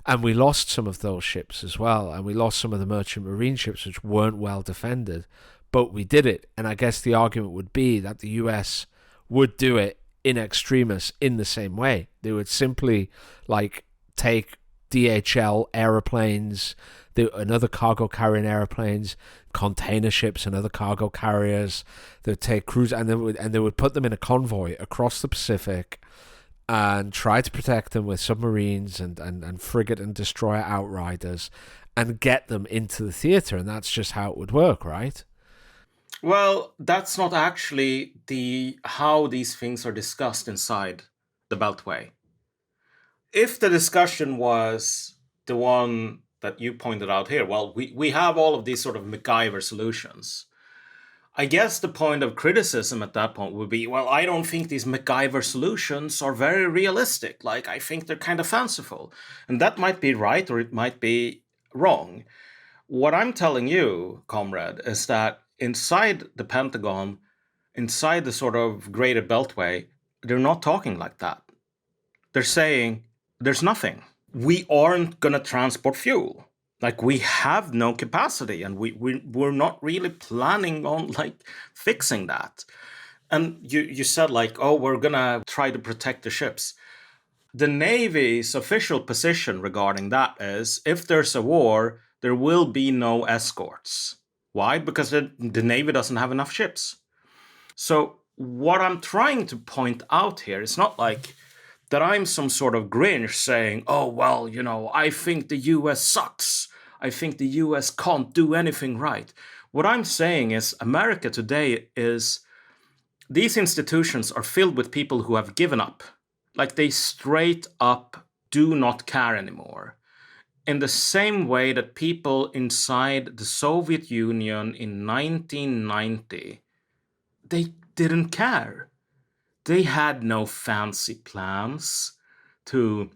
And we lost some of those ships as well. And we lost some of the merchant marine ships, which weren't well defended. But we did it. And I guess the argument would be that the US would do it in extremis in the same way. They would simply like take DHL aeroplanes and other cargo carrying airplanes, container ships and other cargo carriers. They'd take cruise and they would put them in a convoy across the Pacific and try to protect them with submarines and frigate and destroyer outriders and get them into the theater. And that's just how it would work, right? Well, that's not actually how these things are discussed inside the Beltway. If the discussion was the one that you pointed out here, well, we have all of these sort of MacGyver solutions. I guess the point of criticism at that point would be, well, I don't think these MacGyver solutions are very realistic. Like, I think they're kind of fanciful. And that might be right or it might be wrong. What I'm telling you, comrade, is that inside the Pentagon, inside the sort of greater Beltway, they're not talking like that. They're saying, there's nothing. We aren't going to transport fuel. Like, we have no capacity, and we're not really planning on, like, fixing that. And you said, like, oh, we're going to try to protect the ships. The Navy's official position regarding that is, if there's a war, there will be no escorts. Why? Because the Navy doesn't have enough ships. So what I'm trying to point out here is not like that I'm some sort of Grinch saying, oh, well, I think the US sucks. I think the US can't do anything right. What I'm saying is America today is, these institutions are filled with people who have given up. Like, they straight up do not care anymore. In the same way that people inside the Soviet Union in 1990, they didn't care. They had no fancy plans to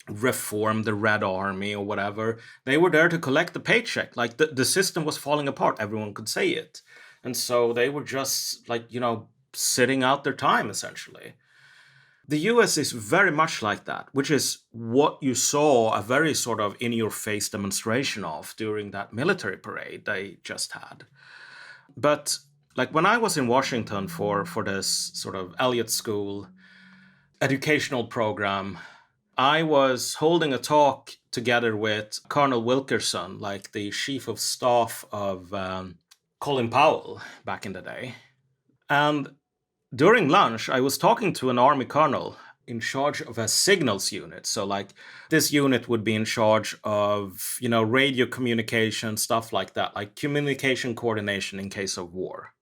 reform the Red Army or whatever. They were there to collect the paycheck. Like, the system was falling apart. Everyone could say it. And so they were just sitting out their time, essentially. The US is very much like that, which is what you saw a very sort of in-your-face demonstration of during that military parade they just had. But when I was in Washington for this sort of Elliott School educational program, I was holding a talk together with Colonel Wilkerson, the chief of staff of Colin Powell back in the day. And during lunch, I was talking to an Army colonel in charge of a signals unit. So this unit would be in charge of, radio communication, stuff like that, like communication coordination in case of war.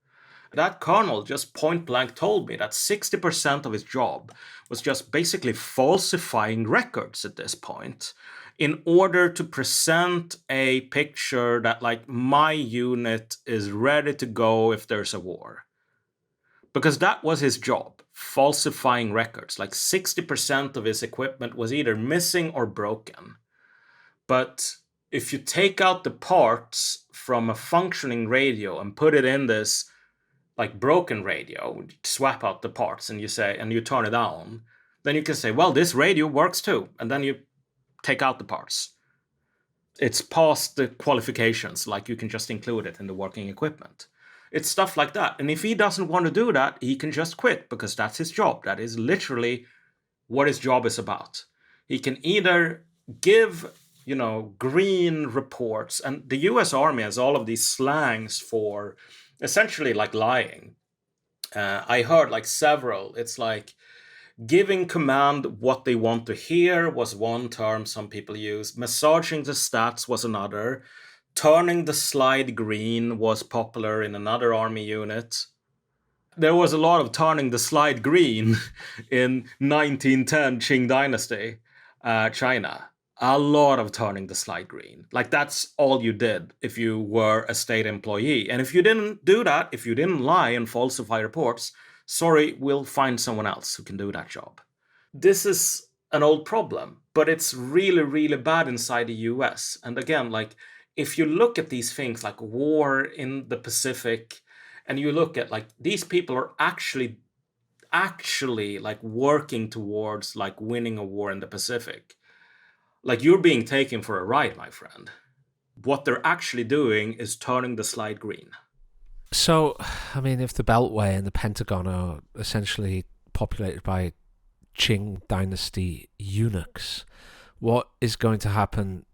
That colonel just point blank told me that 60% of his job was just basically falsifying records at this point in order to present a picture that my unit is ready to go if there's a war. Because that was his job, falsifying records. 60% of his equipment was either missing or broken. But if you take out the parts from a functioning radio and put it in this broken radio, swap out the parts and you turn it on, then you can say, well, this radio works too. And then you take out the parts. It's past the qualifications, you can just include it in the working equipment. It's stuff like that. And if he doesn't want to do that, he can just quit because that's his job. That is literally what his job is about. He can either give, green reports, and the US Army has all of these slangs for essentially lying. I heard several. It's giving command what they want to hear was one term some people use. Massaging the stats was another. Turning the slide green was popular in another army unit. There was a lot of turning the slide green in 1910 Qing Dynasty, China. A lot of turning the slide green. That's all you did if you were a state employee. And if you didn't do that, if you didn't lie and falsify reports, sorry, we'll find someone else who can do that job. This is an old problem, but it's really, really bad inside the US. And again, if you look at these things like war in the Pacific, and you look at these people are actually working towards winning a war in the Pacific. You're being taken for a ride, my friend. What they're actually doing is turning the slide green. So, I mean, if the Beltway and the Pentagon are essentially populated by Qing Dynasty eunuchs, what is going to happen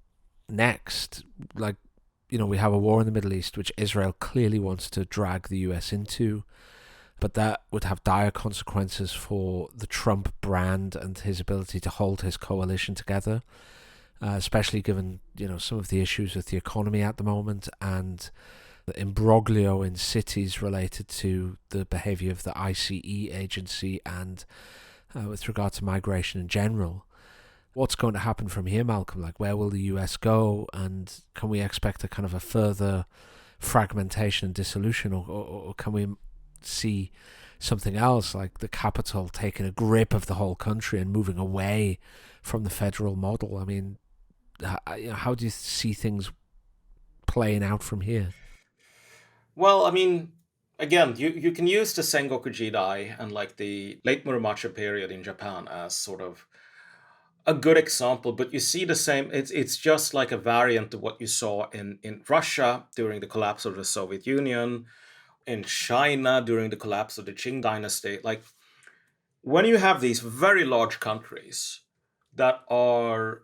next? We have a war in the Middle East, which Israel clearly wants to drag the US into, but that would have dire consequences for the Trump brand and his ability to hold his coalition together, especially given, some of the issues with the economy at the moment and the imbroglio in cities related to the behavior of the ICE agency and with regard to migration in general. What's going to happen from here, Malcolm? Where will the US go? And can we expect a kind of a further fragmentation and dissolution? Or can we see something else, like the capital taking a grip of the whole country and moving away from the federal model? I mean, how do you see things playing out from here? Well, I mean, again, you can use the Sengoku Jidai and the late Muromachi period in Japan as sort of a good example, but you see the same. It's just like a variant of what you saw in Russia during the collapse of the Soviet Union, in China during the collapse of the Qing Dynasty. When you have these very large countries that are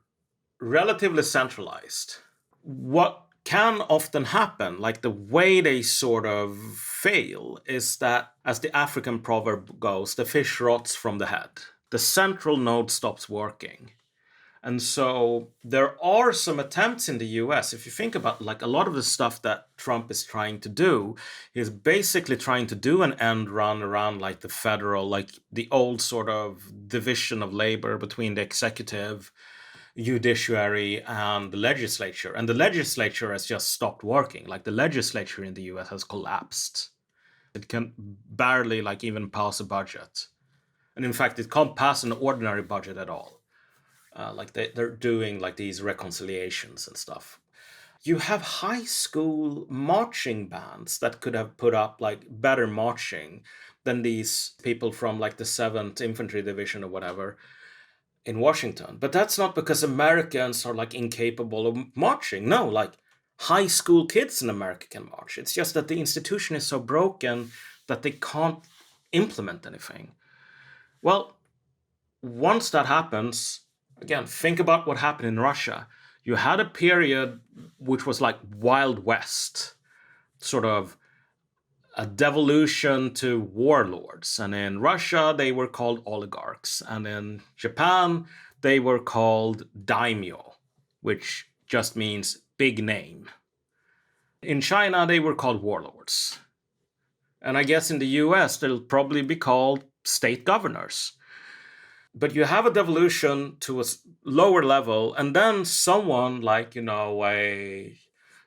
relatively centralized, what can often happen, the way they sort of fail, is that, as the African proverb goes, the fish rots from the head. the central node stops working. And so there are some attempts in the US. If you think about like a lot of the stuff that Trump is trying to do, he's basically trying to do an end run around like the federal, like the old sort of division of labor between the executive, judiciary, and the legislature. And the legislature has just stopped working. Like the legislature in the US has collapsed. It can barely like even pass a budget. And in fact, it can't pass an ordinary budget at all. Like they're doing like these reconciliations and stuff. You have high school marching bands that could have put up like better marching than these people from like the 7th Infantry Division or whatever in Washington. But that's not because Americans are like incapable of marching. No, like high school kids in America can march. It's just that the institution is so broken that they can't implement anything. Well, once that happens, again, think about what happened in Russia. You had a period which was like Wild West, sort of a devolution to warlords. And in Russia, they were called oligarchs. And in Japan, they were called daimyo, which just means big name. In China, they were called warlords. And I guess in the US, they'll probably be called state governors. But you have a devolution to a lower level, and then someone like, a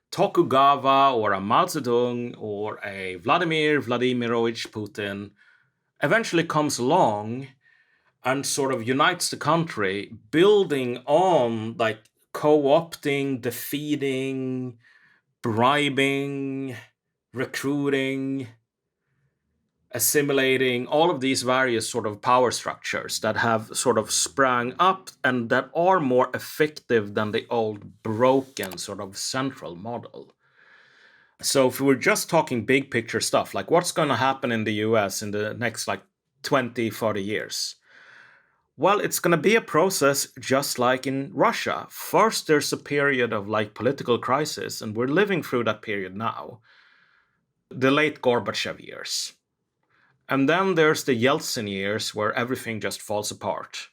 Tokugawa or a Mao Zedong or a Vladimir Vladimirovich Putin eventually comes along and sort of unites the country, building on like co-opting, defeating, bribing, recruiting, assimilating all of these various sort of power structures that have sort of sprang up and that are more effective than the old broken sort of central model. So if we're just talking big picture stuff, like what's going to happen in the US in the next like 20, 40 years? Well, it's going to be a process just like in Russia. First, there's a period of like political crisis, and we're living through that period now. The late Gorbachev years. And then there's the Yeltsin years where everything just falls apart.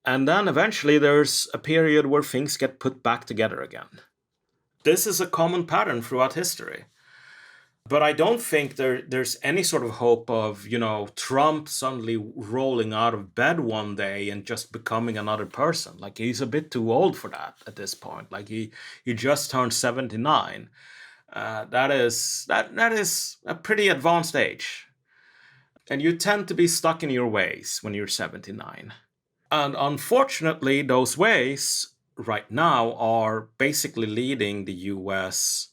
And then eventually there's a period where things get put back together again. This is a common pattern throughout history. But I don't think there's any sort of hope of, Trump suddenly rolling out of bed one day and just becoming another person. Like he's a bit too old for that at this point. Like he just turned 79. That is a pretty advanced age. And you tend to be stuck in your ways when you're 79. And unfortunately, those ways right now are basically leading the US,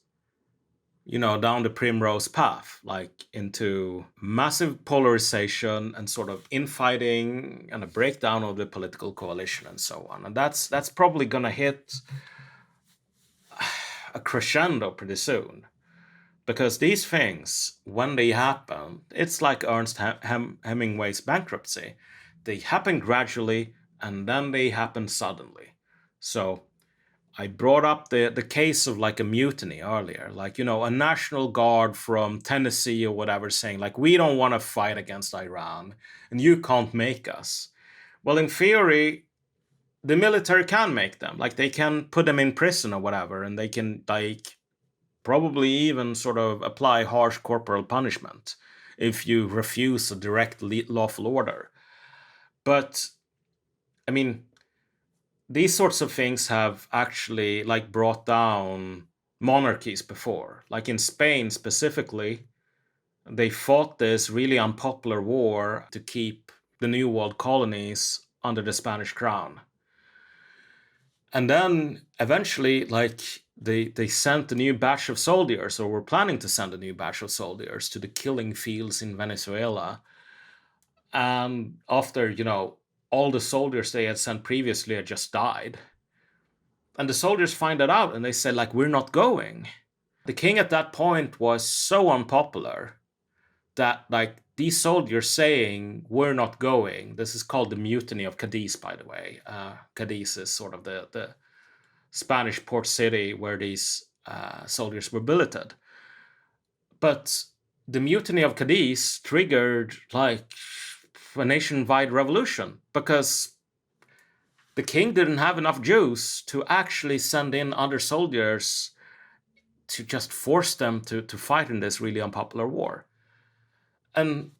down the primrose path, like into massive polarization and sort of infighting and a breakdown of the political coalition and so on. And that's probably going to hit a crescendo pretty soon. Because these things, when they happen, it's like Ernest Hemingway's bankruptcy. They happen gradually, and then they happen suddenly. So I brought up the case of like a mutiny earlier. Like, a National Guard from Tennessee or whatever saying, like, we don't want to fight against Iran, and you can't make us. Well, in theory, the military can make them. Like, they can put them in prison or whatever, and they can, like, probably even sort of apply harsh corporal punishment if you refuse a direct lawful order. But, I mean, these sorts of things have actually like brought down monarchies before. Like in Spain specifically, they fought this really unpopular war to keep the New World colonies under the Spanish crown. And then eventually, like, they sent a new batch of soldiers, or were planning to send a new batch of soldiers to the killing fields in Venezuela. And after, all the soldiers they had sent previously had just died. And the soldiers find that out and they said, like, we're not going. The king at that point was so unpopular that, like, these soldiers saying, we're not going, this is called the Mutiny of Cadiz, by the way. Cadiz is sort of the Spanish port city where these soldiers were billeted. But the Mutiny of Cadiz triggered, like, a nationwide revolution because the king didn't have enough juice to actually send in other soldiers to just force them to fight in this really unpopular war. And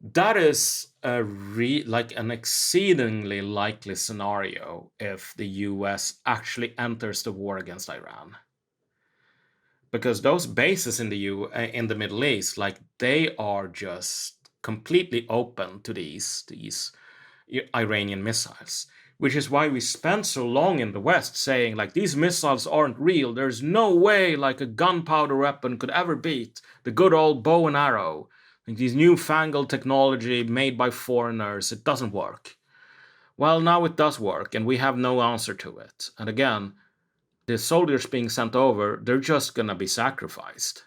that is like an exceedingly likely scenario if the US actually enters the war against Iran. Because those bases in in the Middle East, like they are just completely open to these Iranian missiles, which is why we spent so long in the West saying like these missiles aren't real. There's no way like a gunpowder weapon could ever beat the good old bow and arrow. Like these newfangled technology made by foreigners, it doesn't work. Well, now it does work, and we have no answer to it. And again, the soldiers being sent over, they're just gonna be sacrificed.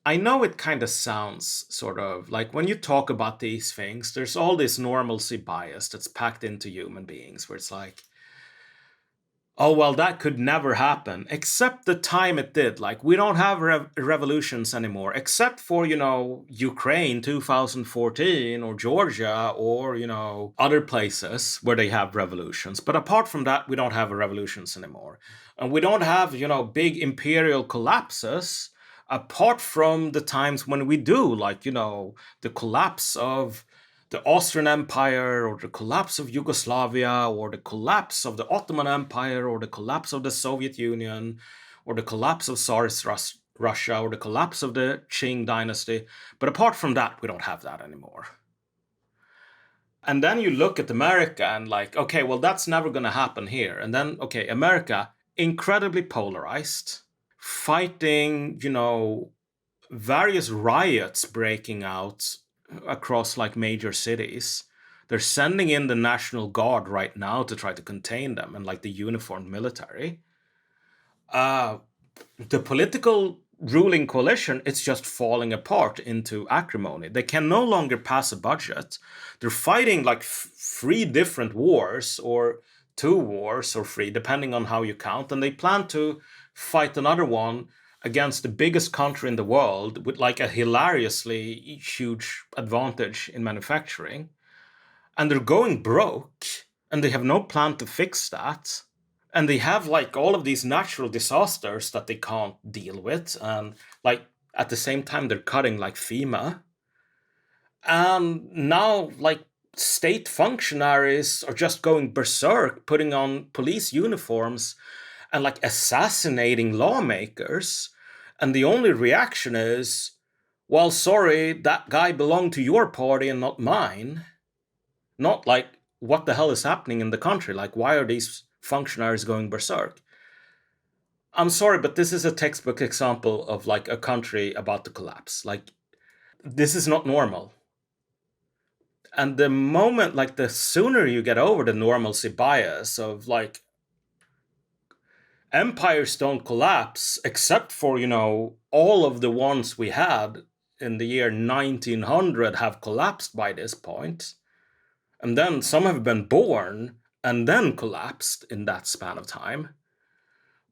I know it kind of sounds sort of like when you talk about these things, there's all this normalcy bias that's packed into human beings where it's like, oh, well, that could never happen, except the time it did. Like, we don't have revolutions anymore, except for, Ukraine 2014 or Georgia or, other places where they have revolutions. But apart from that, we don't have revolutions anymore. And we don't have, big imperial collapses apart from the times when we do, like, the collapse of the Austrian Empire, or the collapse of Yugoslavia, or the collapse of the Ottoman Empire, or the collapse of the Soviet Union, or the collapse of Tsarist Russia, or the collapse of the Qing dynasty. But apart from that, we don't have that anymore. And then you look at America and like, okay, well, that's never going to happen here. And then, okay, America, incredibly polarized, fighting, various riots breaking out across like major cities. They're sending in the National Guard right now to try to contain them, and like the uniformed military. The political ruling coalition, it's just falling apart into acrimony. They can no longer pass a budget. They're fighting like three different wars, or two wars, or three, depending on how you count. And they plan to fight another one against the biggest country in the world with like a hilariously huge advantage in manufacturing. And they're going broke, and they have no plan to fix that. And they have like all of these natural disasters that they can't deal with. And like at the same time, they're cutting like FEMA. And now like state functionaries are just going berserk, putting on police uniforms and like assassinating lawmakers. And the only reaction is, well, sorry, that guy belonged to your party and not mine. Not like, what the hell is happening in the country? Like, why are these functionaries going berserk? I'm sorry, but this is a textbook example of like a country about to collapse. Like, this is not normal. And the moment, like the sooner you get over the normalcy bias of like, empires don't collapse except for, all of the ones we had in the year 1900 have collapsed by this point. And then some have been born and then collapsed in that span of time.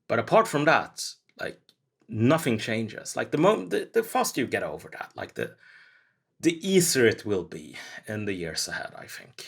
But apart from that, like nothing changes. Like the faster you get over that, like the easier it will be in the years ahead, I think.